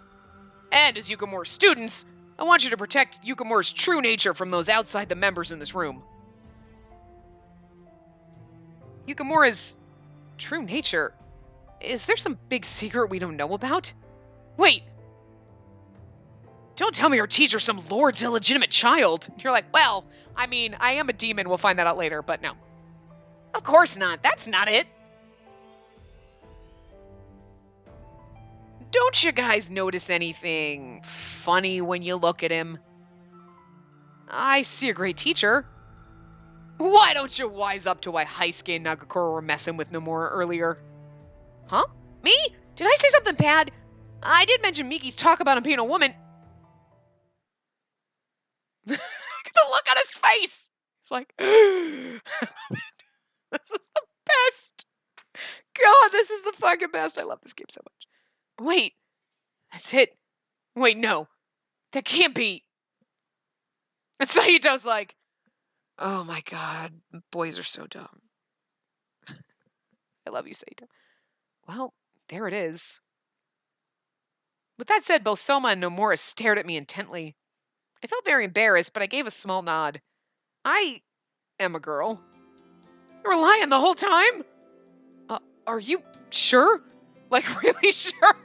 And as Yukimura's students, I want you to protect Yukimura's true nature from those outside the members in this room. Yukimura's true nature? Is there some big secret we don't know about? Wait! Don't tell me her teacher's some lord's illegitimate child. You're like, well, I mean, I am a demon. We'll find that out later, but no. Of course not. That's not it. Don't you guys notice anything funny when you look at him? I see a great teacher. Why don't you wise up to why Heisuke and Nagakoro were messing with Nomura earlier? Huh? Me? Did I say something bad? I did mention Miki's talk about him being a woman. Look at the look on his face. It's like, this is the best. God, this is the fucking best. I love this game so much. Wait, that's it. Wait, no. That can't be. And Saito's like, oh my god, boys are so dumb. I love you, Saito. Well, there it is. With that said, both Soma and Nomura stared at me intently. I felt very embarrassed, but I gave a small nod. I am a girl. You were lying the whole time? Are you sure? Like, really sure?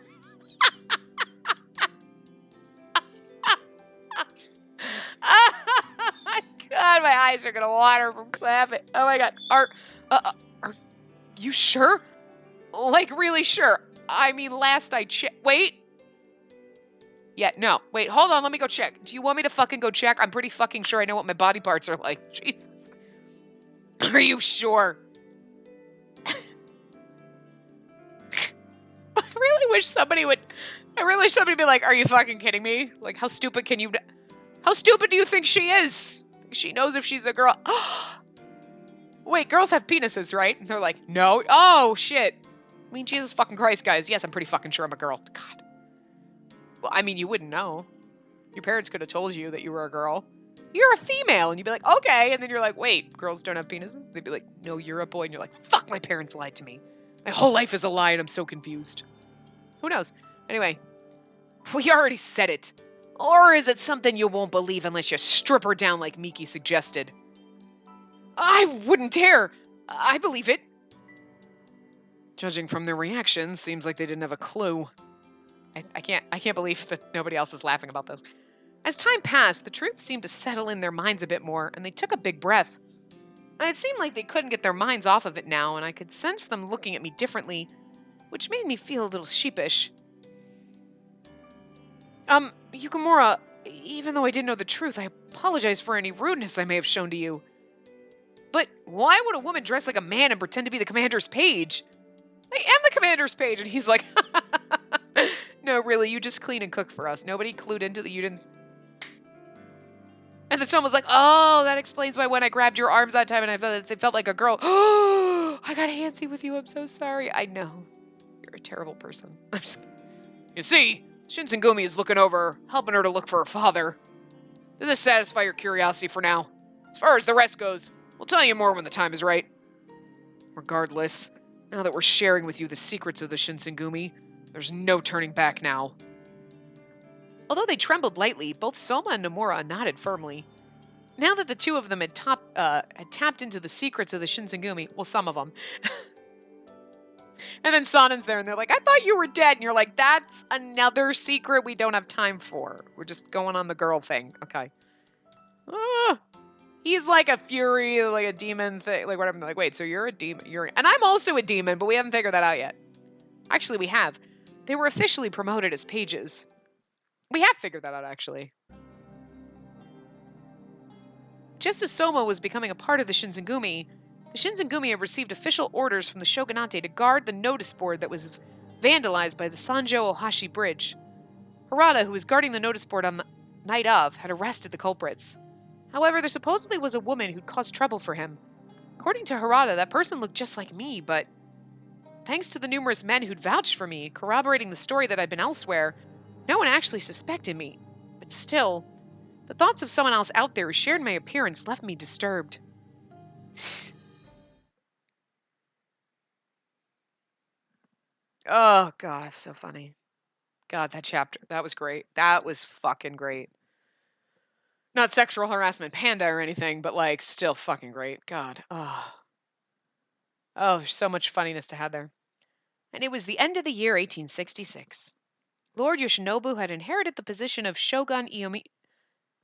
God, my eyes are gonna water from clapping. Oh my god. Are you sure? Like, really sure? I mean, last I checked. Wait. Yeah, no. Wait, hold on. Let me go check. Do you want me to fucking go check? I'm pretty fucking sure I know what my body parts are like. Jesus. Are you sure? I really wish somebody would be like, are you fucking kidding me? Like, how stupid do you think she is? She knows if she's a girl. Wait, girls have penises, right? And they're like, no. Oh, shit. I mean, Jesus fucking Christ, guys. Yes, I'm pretty fucking sure I'm a girl. God. Well, I mean, you wouldn't know. Your parents could have told you that you were a girl. You're a female. And you'd be like, okay. And then you're like, wait, girls don't have penises? They'd be like, no, you're a boy. And you're like, fuck, my parents lied to me. My whole life is a lie and I'm so confused. Who knows? Anyway, we already said it. Or is it something you won't believe unless you strip her down like Miki suggested? I wouldn't dare. I believe it. Judging from their reactions, seems like they didn't have a clue. I can't believe that nobody else is laughing about this. As time passed, the truth seemed to settle in their minds a bit more, and they took a big breath. And it seemed like they couldn't get their minds off of it now, and I could sense them looking at me differently, which made me feel a little sheepish. Yukimura, even though I didn't know the truth, I apologize for any rudeness I may have shown to you. But why would a woman dress like a man and pretend to be the commander's page? I am the commander's page. And he's like, no, really, you just clean and cook for us. Nobody clued into that you didn't. And then someone was like, oh, that explains why when I grabbed your arms that time and I felt they felt like a girl. Oh, I got handsy with you. I'm so sorry. I know. You're a terrible person. I'm just... You see, Shinsengumi is looking over, helping her to look for her father. Does this satisfy your curiosity for now? As far as the rest goes, we'll tell you more when the time is right. Regardless, now that we're sharing with you the secrets of the Shinsengumi, there's no turning back now. Although they trembled lightly, both Soma and Nomura nodded firmly. Now that the two of them had tapped into the secrets of the Shinsengumi, well, some of them. And then Sonen's there, and they're like, I thought you were dead. And you're like, that's another secret we don't have time for. We're just going on the girl thing. Okay. He's like a fury, like a demon thing, like whatever. I'm like, wait, so you're a demon? And I'm also a demon, but we haven't figured that out yet. Actually, we have. They were officially promoted as pages. We have figured that out, actually. Just as Soma was becoming a part of the Shinsengumi had received official orders from the Shogunate to guard the notice board that was vandalized by the Sanjo Ohashi Bridge. Harada, who was guarding the notice board on the night of, had arrested the culprits. However, there supposedly was a woman who'd caused trouble for him. According to Harada, that person looked just like me, but thanks to the numerous men who'd vouched for me, corroborating the story that I'd been elsewhere, no one actually suspected me. But still, the thoughts of someone else out there who shared my appearance left me disturbed. Oh, God, so funny. God, that chapter, that was great. That was fucking great. Not sexual harassment panda or anything, but like still fucking great. God. Oh, there's so much funniness to have there. And it was the end of the year 1866. Lord Yoshinobu had inherited the position of Shogun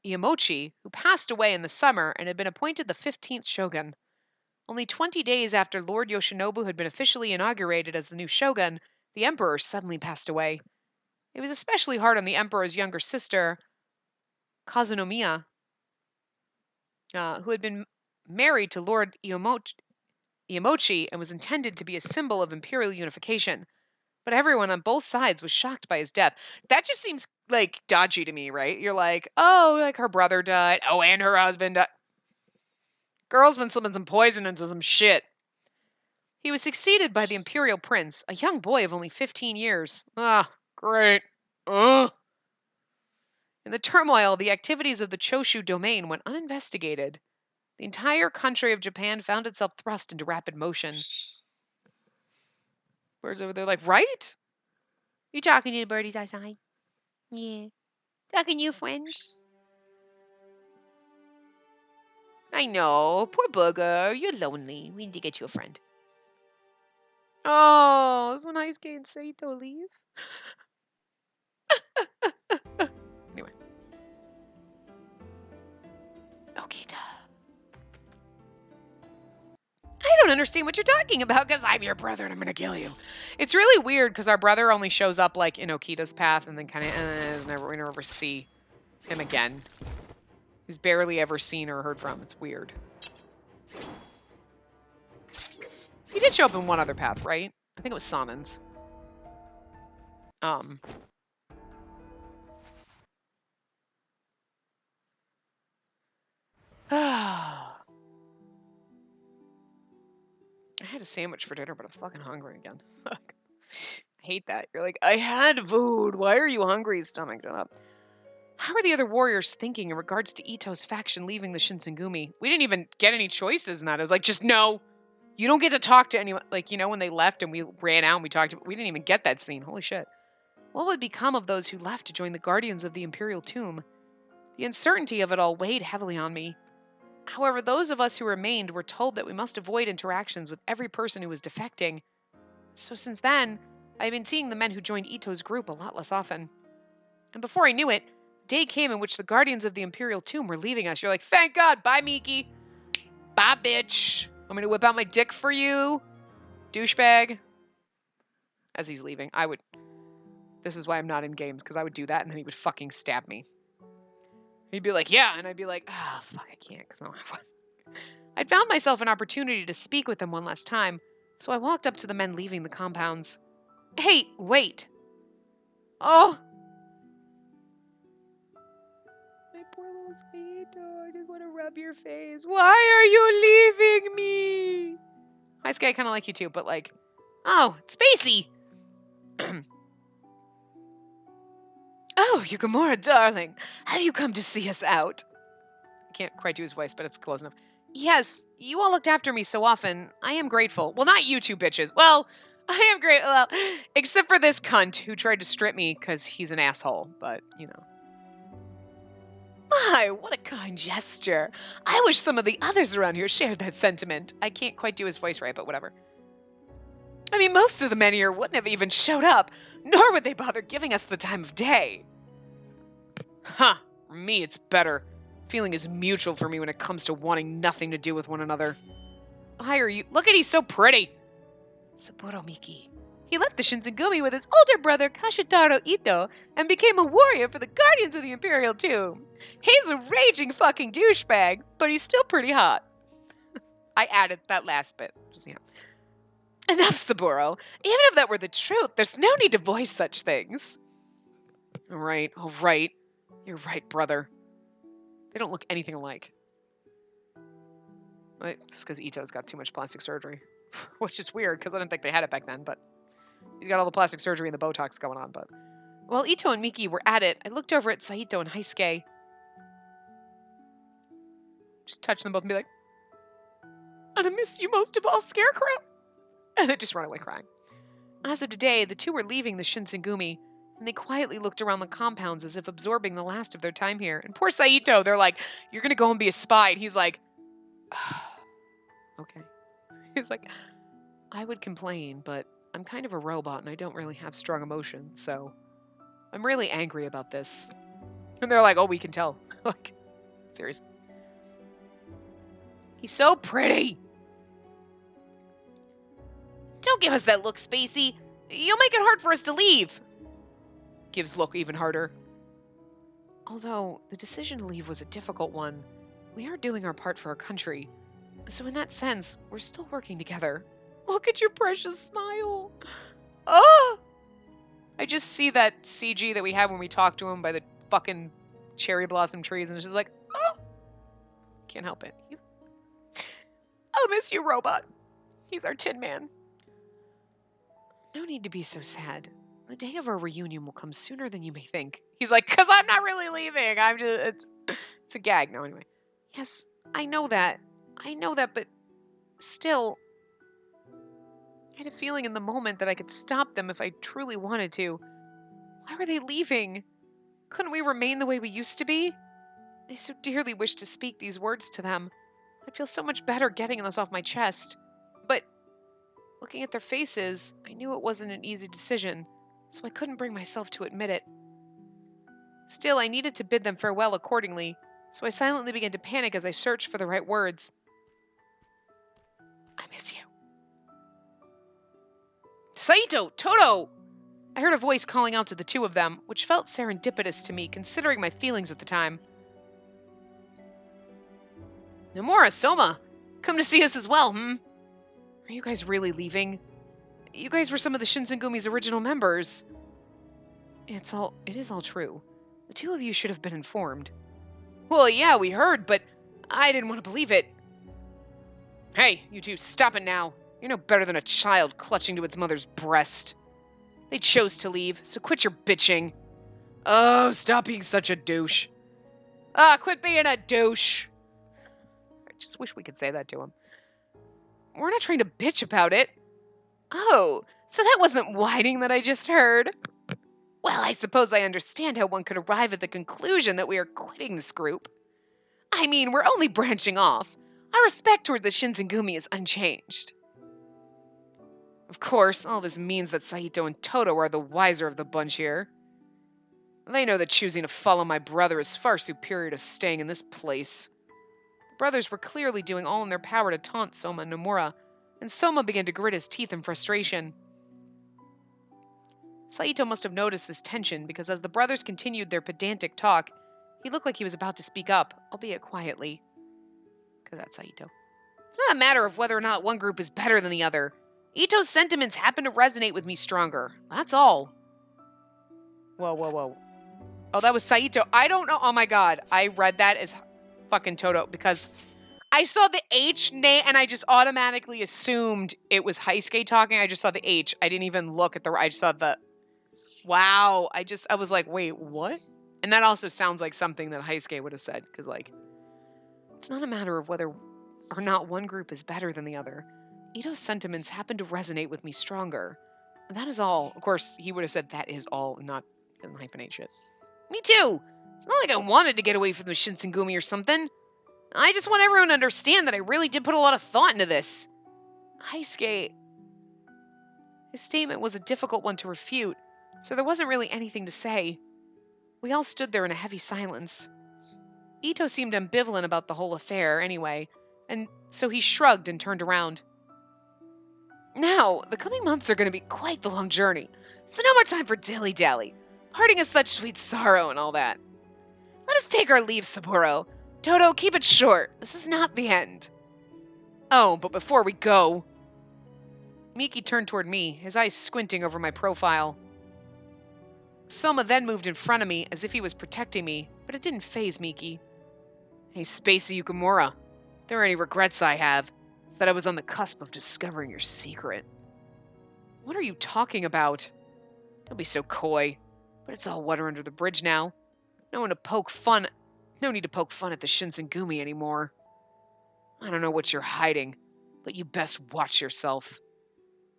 Iemochi, who passed away in the summer and had been appointed the 15th shogun. Only 20 days after Lord Yoshinobu had been officially inaugurated as the new shogun, the emperor suddenly passed away. It was especially hard on the emperor's younger sister, Kazunomiya, who had been married to Lord Iemochi and was intended to be a symbol of imperial unification. But everyone on both sides was shocked by his death. That just seems like dodgy to me, right? You're like, oh, like her brother died. Oh, and her husband died. Girl's been slipping some poison into some shit. He was succeeded by the imperial prince, a young boy of only 15 years. Ah, great. Ugh. In the turmoil, the activities of the Choshu domain went uninvestigated. The entire country of Japan found itself thrust into rapid motion. Birds over there like, right? You talking to the birdies outside? Yeah. Talking to you, friend? I know. Poor bugger. You're lonely. We need to get you a friend. Oh, so nice and Saito leave. Anyway. Okita. I don't understand what you're talking about because I'm your brother and I'm going to kill you. It's really weird because our brother only shows up like in Okita's path and then kind of we never ever see him again. He's barely ever seen or heard from. It's weird. He did show up in one other path, right? I think it was Sanen's. I had a sandwich for dinner, but I'm fucking hungry again. I hate that. You're like, I had food. Why are you hungry, stomach? Shut up. How are the other warriors thinking in regards to Ito's faction leaving the Shinsengumi? We didn't even get any choices in that. I was like, just no. You don't get to talk to anyone. Like, when they left and we ran out and we talked, we didn't even get that scene. Holy shit. What would become of those who left to join the Guardians of the Imperial Tomb? The uncertainty of it all weighed heavily on me. However, those of us who remained were told that we must avoid interactions with every person who was defecting. So since then, I've been seeing the men who joined Ito's group a lot less often. And before I knew it, the day came in which the Guardians of the Imperial Tomb were leaving us. You're like, thank God, bye, Miki. Bye, bitch. I'm going to whip out my dick for you, douchebag. As he's leaving, this is why I'm not in games, because I would do that and then he would fucking stab me. He'd be like, yeah, and I'd be like, ah, fuck, I can't, because I don't have one. I'd found myself an opportunity to speak with them one last time, so I walked up to the men leaving the compounds. Hey, wait. Oh. My poor little Saito, I just want to rub your face. Why are you leaving me? Hi, Sky, I kind of like you too, but like, oh, Spacey. Oh, Yugamura, darling, have you come to see us out? I can't quite do his voice, but it's close enough. Yes, you all looked after me so often. I am grateful. Well, not you two bitches. Well, I am grateful. Well, except for this cunt who tried to strip me because he's an asshole, but, My, what a kind gesture. I wish some of the others around here shared that sentiment. I can't quite do his voice right, but whatever. I mean, most of the men here wouldn't have even showed up, nor would they bother giving us the time of day. Huh, for me it's better. Feeling is mutual for me when it comes to wanting nothing to do with one another. Why are you? Look at he's so pretty. Saburo Miki. He left the Shinsengumi with his older brother Kashitaro Ito and became a warrior for the Guardians of the Imperial Tomb. He's a raging fucking douchebag, but he's still pretty hot. I added that last bit. Just, Enough, Saburo. Even if that were the truth, there's no need to voice such things. All right. You're right, brother. They don't look anything alike. Just because Ito's got too much plastic surgery. Which is weird, because I didn't think they had it back then, but he's got all the plastic surgery and the Botox going on, but... While Ito and Miki were at it, I looked over at Saito and Heisuke. Just touch them both and be like, I'm gonna miss you most of all, Scarecrow. And then just run away crying. As of today, the two were leaving the Shinsengumi, and they quietly looked around the compounds as if absorbing the last of their time here. And poor Saito, they're like, you're gonna go and be a spy. And he's like, okay. He's like, I would complain, but I'm kind of a robot and I don't really have strong emotions, so I'm really angry about this. And they're like, oh, we can tell. Like, seriously. He's so pretty. Don't give us that look, Spacey. You'll make it hard for us to leave. Gives look even harder. Although the decision to leave was a difficult one, we are doing our part for our country. So in that sense, we're still working together. Look at your precious smile. Oh! I just see that CG that we had when we talked to him by the fucking cherry blossom trees, and it's just like, oh! Can't help it. I'll miss you, robot. He's our Tin Man. No need to be so sad. The day of our reunion will come sooner than you may think. He's like, because I'm not really leaving. I'm just, it's a gag. No, anyway. Yes, I know that. But still, I had a feeling in the moment that I could stop them if I truly wanted to. Why were they leaving? Couldn't we remain the way we used to be? I so dearly wish to speak these words to them. I'd feel so much better getting this off my chest. But looking at their faces, I knew it wasn't an easy decision, so I couldn't bring myself to admit it. Still, I needed to bid them farewell accordingly, so I silently began to panic as I searched for the right words. I miss you. Saito! Toto! I heard a voice calling out to the two of them, which felt serendipitous to me considering my feelings at the time. Nomura, Soma! Come to see us as well, Are you guys really leaving? You guys were some of the Shinsengumi's original members. It is all true. The two of you should have been informed. Well, yeah, we heard, but I didn't want to believe it. Hey, you two, stop it now. You're no better than a child clutching to its mother's breast. They chose to leave, so quit your bitching. Oh, stop being such a douche. Quit being a douche. I just wish we could say that to him. We're not trying to bitch about it. Oh, so that wasn't whining that I just heard. Well, I suppose I understand how one could arrive at the conclusion that we are quitting this group. I mean, we're only branching off. Our respect toward the Shinsengumi is unchanged. Of course, all this means that Saito and Toto are the wiser of the bunch here. They know that choosing to follow my brother is far superior to staying in this place. The brothers were clearly doing all in their power to taunt Soma and Nomura, and Soma began to grit his teeth in frustration. Saito must have noticed this tension because as the brothers continued their pedantic talk, he looked like he was about to speak up, albeit quietly. Because that's Saito. It's not a matter of whether or not one group is better than the other. Ito's sentiments happen to resonate with me stronger. That's all. Whoa. Oh, that was Saito. I don't know. Oh my god. I read that as fucking Toto because I saw the H name and I just automatically assumed it was Heisuke talking. I just saw the H. I didn't even look at I just saw the... Wow. I was like, wait, what? And that also sounds like something that Heisuke would have said. Because, like, it's not a matter of whether or not one group is better than the other. Ito's sentiments happen to resonate with me stronger. And that is all. Of course, he would have said that is all, not doesn't hyphenate shit. Me too! It's not like I wanted to get away from the Shinsengumi or something. I just want everyone to understand that I really did put a lot of thought into this. Heisuke... His statement was a difficult one to refute, so there wasn't really anything to say. We all stood there in a heavy silence. Ito seemed ambivalent about the whole affair, anyway, and so he shrugged and turned around. Now, the coming months are going to be quite the long journey, so no more time for dilly-dally. Parting is such sweet sorrow and all that. Let us take our leave, Saburo. Toto, keep it short. This is not the end. Oh, but before we go... Miki turned toward me, his eyes squinting over my profile. Soma then moved in front of me as if he was protecting me, but it didn't faze Miki. Hey, Spacey Yukimura. If there are any regrets I have, it's that I was on the cusp of discovering your secret. What are you talking about? Don't be so coy. But it's all water under the bridge now. No need to poke fun at the Shinsengumi anymore. I don't know what you're hiding, but you best watch yourself.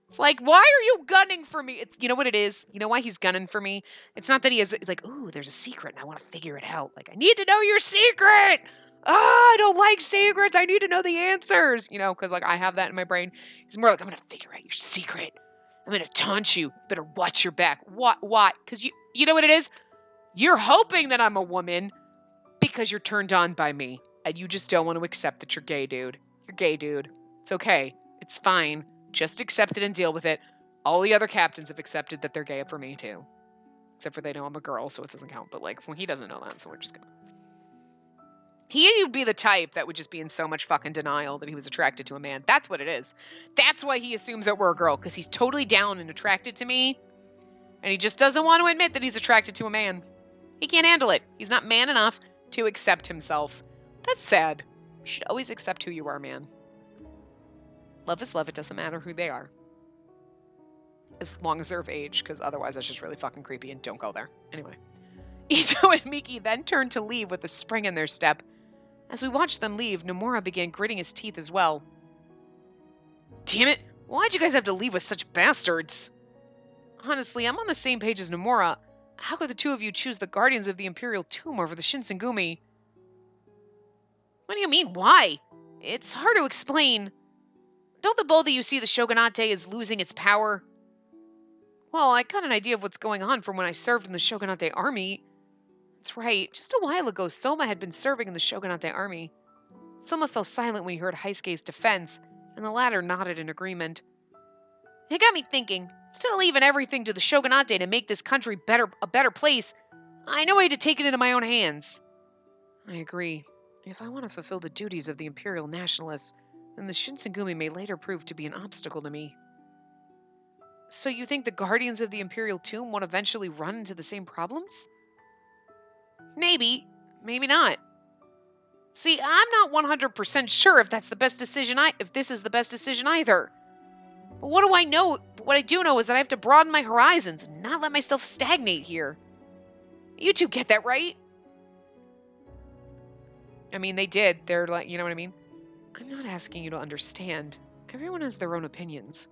It's like, why are you gunning for me? You know what it is? You know why he's gunning for me? It's not that he is like, ooh, there's a secret and I want to figure it out. Like, I need to know your secret. I don't like secrets. I need to know the answers. You know, because like I have that in my brain. He's more like, I'm going to figure out your secret. I'm gonna taunt you. Better watch your back. What? Why? Because you know what it is? You're hoping that I'm a woman because you're turned on by me. And you just don't want to accept that you're gay, dude. You're gay, dude. It's okay. It's fine. Just accept it and deal with it. All the other captains have accepted that they're gay for me, too. Except for they know I'm a girl, so it doesn't count. But, like, well, he doesn't know that, so we're just gonna... He would be the type that would just be in so much fucking denial that he was attracted to a man. That's what it is. That's why he assumes that we're a girl, because he's totally down and attracted to me, and he just doesn't want to admit that he's attracted to a man. He can't handle it. He's not man enough to accept himself. That's sad. You should always accept who you are, man. Love is love. It doesn't matter who they are. As long as they're of age, because otherwise that's just really fucking creepy, and don't go there. Anyway. Ito and Miki then turned to leave with a spring in their step. As we watched them leave, Nomura began gritting his teeth as well. Damn it! Why'd you guys have to leave with such bastards? Honestly, I'm on the same page as Nomura. How could the two of you choose the Guardians of the Imperial Tomb over the Shinsengumi? What do you mean, why? It's hard to explain. Don't the both of you see the Shogunate is losing its power? Well, I got an idea of what's going on from when I served in the Shogunate army. That's right, just a while ago, Soma had been serving in the Shogunate army. Soma fell silent when he heard Heisuke's defense, and the latter nodded in agreement. It got me thinking. Instead of leaving everything to the Shogunate to make this country a better place, I know I had to take it into my own hands. I agree. If I want to fulfill the duties of the Imperial Nationalists, then the Shinsengumi may later prove to be an obstacle to me. So you think the Guardians of the Imperial Tomb won't eventually run into the same problems? Maybe. Maybe not. See, I'm not 100% sure if that's the best decision if this is the best decision either. But what do I know? What I do know is that I have to broaden my horizons and not let myself stagnate here. You two get that, right? I mean, they did. They're like, you know what I mean? I'm not asking you to understand. Everyone has their own opinions.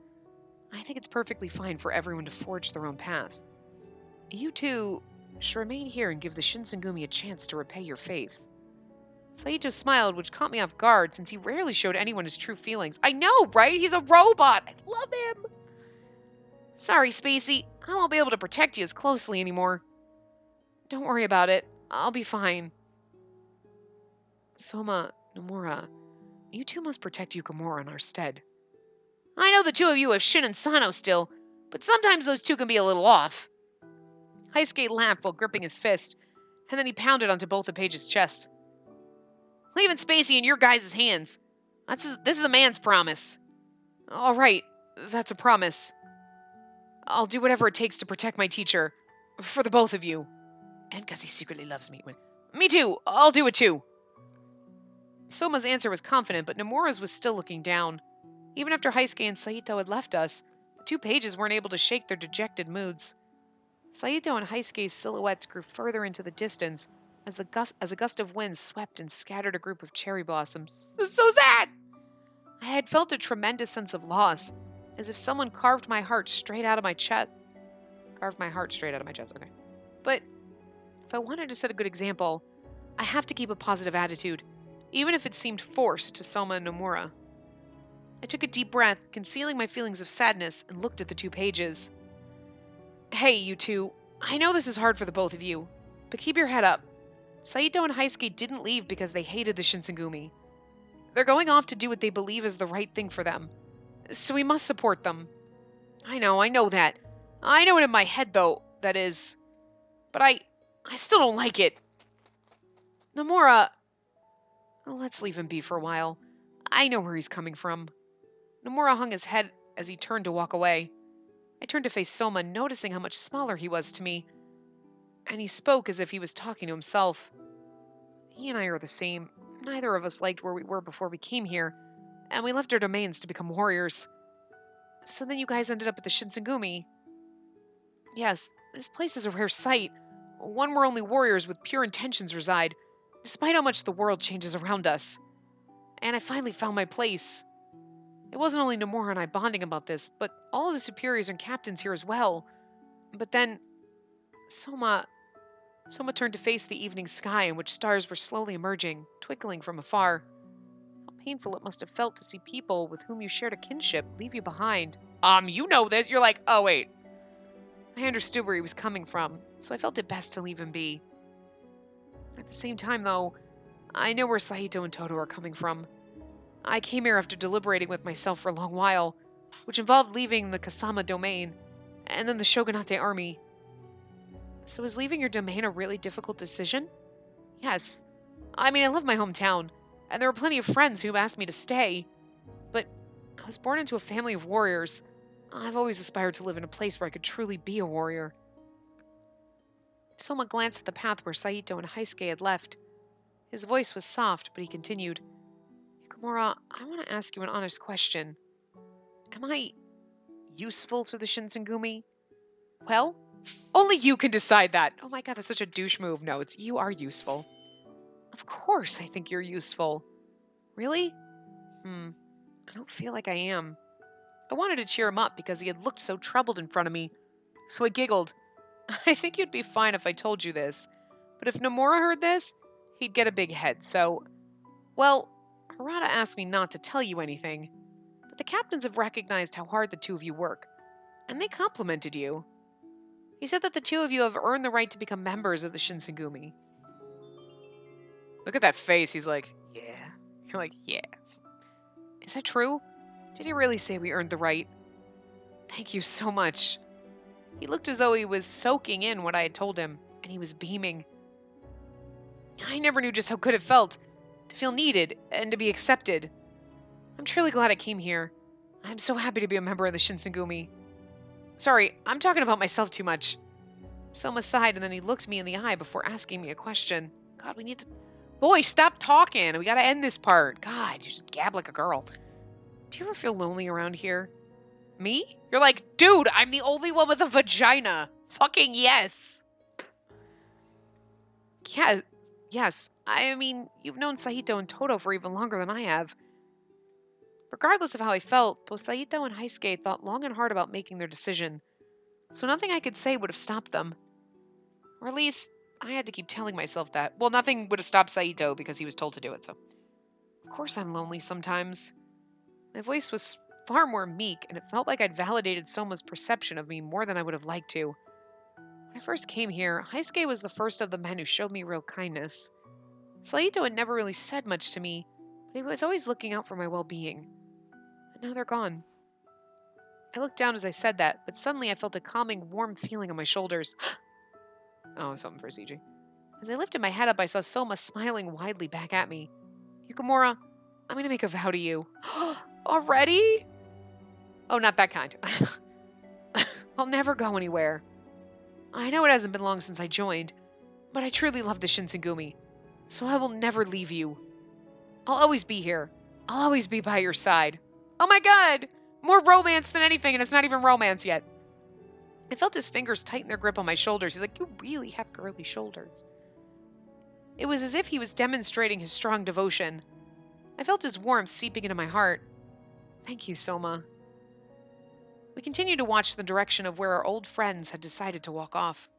I think it's perfectly fine for everyone to forge their own path. You two should remain here and give the Shinsengumi a chance to repay your faith. Saito smiled, which caught me off guard since he rarely showed anyone his true feelings. I know, right? He's a robot. I love him. Sorry, Spacey. I won't be able to protect you as closely anymore. Don't worry about it. I'll be fine. Soma, Nomura, you two must protect Yukimura in our stead. I know the two of you have Shin and Sano still, but sometimes those two can be a little off. Heisuke laughed while gripping his fist, and then he pounded onto both of Paige's chests. Leaving Spacey in your guys' hands. This is a man's promise. All right, that's a promise. I'll do whatever it takes to protect my teacher. For the both of you. And because he secretly loves me. Me too. I'll do it too. Soma's answer was confident, but Nomura's was still looking down. Even after Heisuke and Saito had left us, the two Pages weren't able to shake their dejected moods. Saito and Heisuke's silhouettes grew further into the distance as a gust of wind swept and scattered a group of cherry blossoms. So sad! I had felt a tremendous sense of loss, as if someone carved my heart straight out of my chest. Carved my heart straight out of my chest, okay. But if I wanted to set a good example, I have to keep a positive attitude, even if it seemed forced to Soma and Nomura. I took a deep breath, concealing my feelings of sadness, and looked at the two Pages. Hey, you two. I know this is hard for the both of you, but keep your head up. Saito and Heisuke didn't leave because they hated the Shinsengumi. They're going off to do what they believe is the right thing for them. So we must support them. I know that. I know it in my head, though, that is. But I still don't like it. Nomura... Let's leave him be for a while. I know where he's coming from. Nomura hung his head as he turned to walk away. I turned to face Soma, noticing how much smaller he was to me. And he spoke as if he was talking to himself. He and I are the same. Neither of us liked where we were before we came here, and we left our domains to become warriors. So then you guys ended up at the Shinsengumi. Yes, this place is a rare sight, one where only warriors with pure intentions reside, despite how much the world changes around us. And I finally found my place. It wasn't only Nomura and I bonding about this, but all of the superiors and captains here as well. But then, Soma turned to face the evening sky in which stars were slowly emerging, twinkling from afar. How painful it must have felt to see people with whom you shared a kinship leave you behind. You know this. You're like, oh, wait. I understood where he was coming from, so I felt it best to leave him be. At the same time, though, I know where Saito and Toto are coming from. I came here after deliberating with myself for a long while, which involved leaving the Kasama domain, and then the Shogunate army. So is leaving your domain a really difficult decision? Yes. I mean, I love my hometown, and there were plenty of friends who asked me to stay. But I was born into a family of warriors. I've always aspired to live in a place where I could truly be a warrior. Soma glanced at the path where Saito and Heisuke had left. His voice was soft, but he continued. Yukamura, I want to ask you an honest question. Am I useful to the Shinsengumi? Well, only you can decide that. Oh my god, that's such a douche move. No, you are useful. Of course I think you're useful. Really? I don't feel like I am. I wanted to cheer him up because he had looked so troubled in front of me, so I giggled. I think you'd be fine if I told you this, but if Nomura heard this, he'd get a big head, so... Well, Harada asked me not to tell you anything, but the captains have recognized how hard the two of you work, and they complimented you. He said that the two of you have earned the right to become members of the Shinsengumi. Look at that face, he's like, yeah. You're like, yeah. Is that true? Did he really say we earned the right? Thank you so much. He looked as though he was soaking in what I had told him, and he was beaming. I never knew just how good it felt to feel needed and to be accepted. I'm truly glad I came here. I'm so happy to be a member of the Shinsengumi. Sorry, I'm talking about myself too much. Soma sighed, and then he looked me in the eye before asking me a question. God, we need to... Boy, stop talking. We gotta end this part. God, you just gab like a girl. Do you ever feel lonely around here? Me? You're like, dude, I'm the only one with a vagina. Fucking yes. Yeah, yes. I mean, you've known Saito and Toto for even longer than I have. Regardless of how I felt, both Saito and Heisuke thought long and hard about making their decision, so nothing I could say would have stopped them. Or at least, I had to keep telling myself that. Well, nothing would have stopped Saito because he was told to do it, so. Of course I'm lonely sometimes. My voice was far more meek, and it felt like I'd validated Soma's perception of me more than I would have liked to. When I first came here, Heisuke was the first of the men who showed me real kindness. Saito had never really said much to me, but he was always looking out for my well-being. And now they're gone. I looked down as I said that, but suddenly I felt a calming, warm feeling on my shoulders. Oh, I was hoping for a CG. As I lifted my head up, I saw Soma smiling widely back at me. Yukamura, I'm going to make a vow to you. Already? Oh, not that kind. I'll never go anywhere. I know it hasn't been long since I joined, but I truly love the Shinsengumi, so I will never leave you. I'll always be here. I'll always be by your side. Oh my god! More romance than anything, and it's not even romance yet. I felt his fingers tighten their grip on my shoulders. He's like, you really have girly shoulders. It was as if he was demonstrating his strong devotion. I felt his warmth seeping into my heart. Thank you, Soma. We continued to watch the direction of where our old friends had decided to walk off.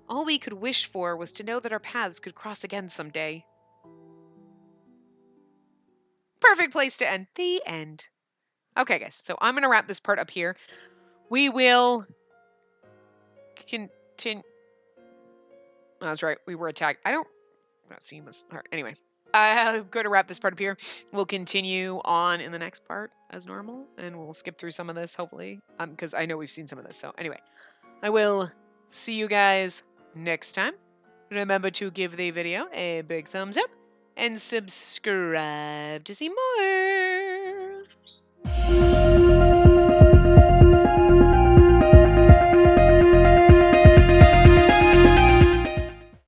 All we could wish for was to know that our paths could cross again someday. Perfect place to end. The end. Okay, guys, so I'm going to wrap this part up here. We will continue. Oh, that's right, we were attacked. I'm not seeing this. All right, anyway. I'm going to wrap this part up here. We'll continue on in the next part as normal, and we'll skip through some of this, hopefully, because I know we've seen some of this. So anyway, I will see you guys next time. Remember to give the video a big thumbs up and subscribe to see more.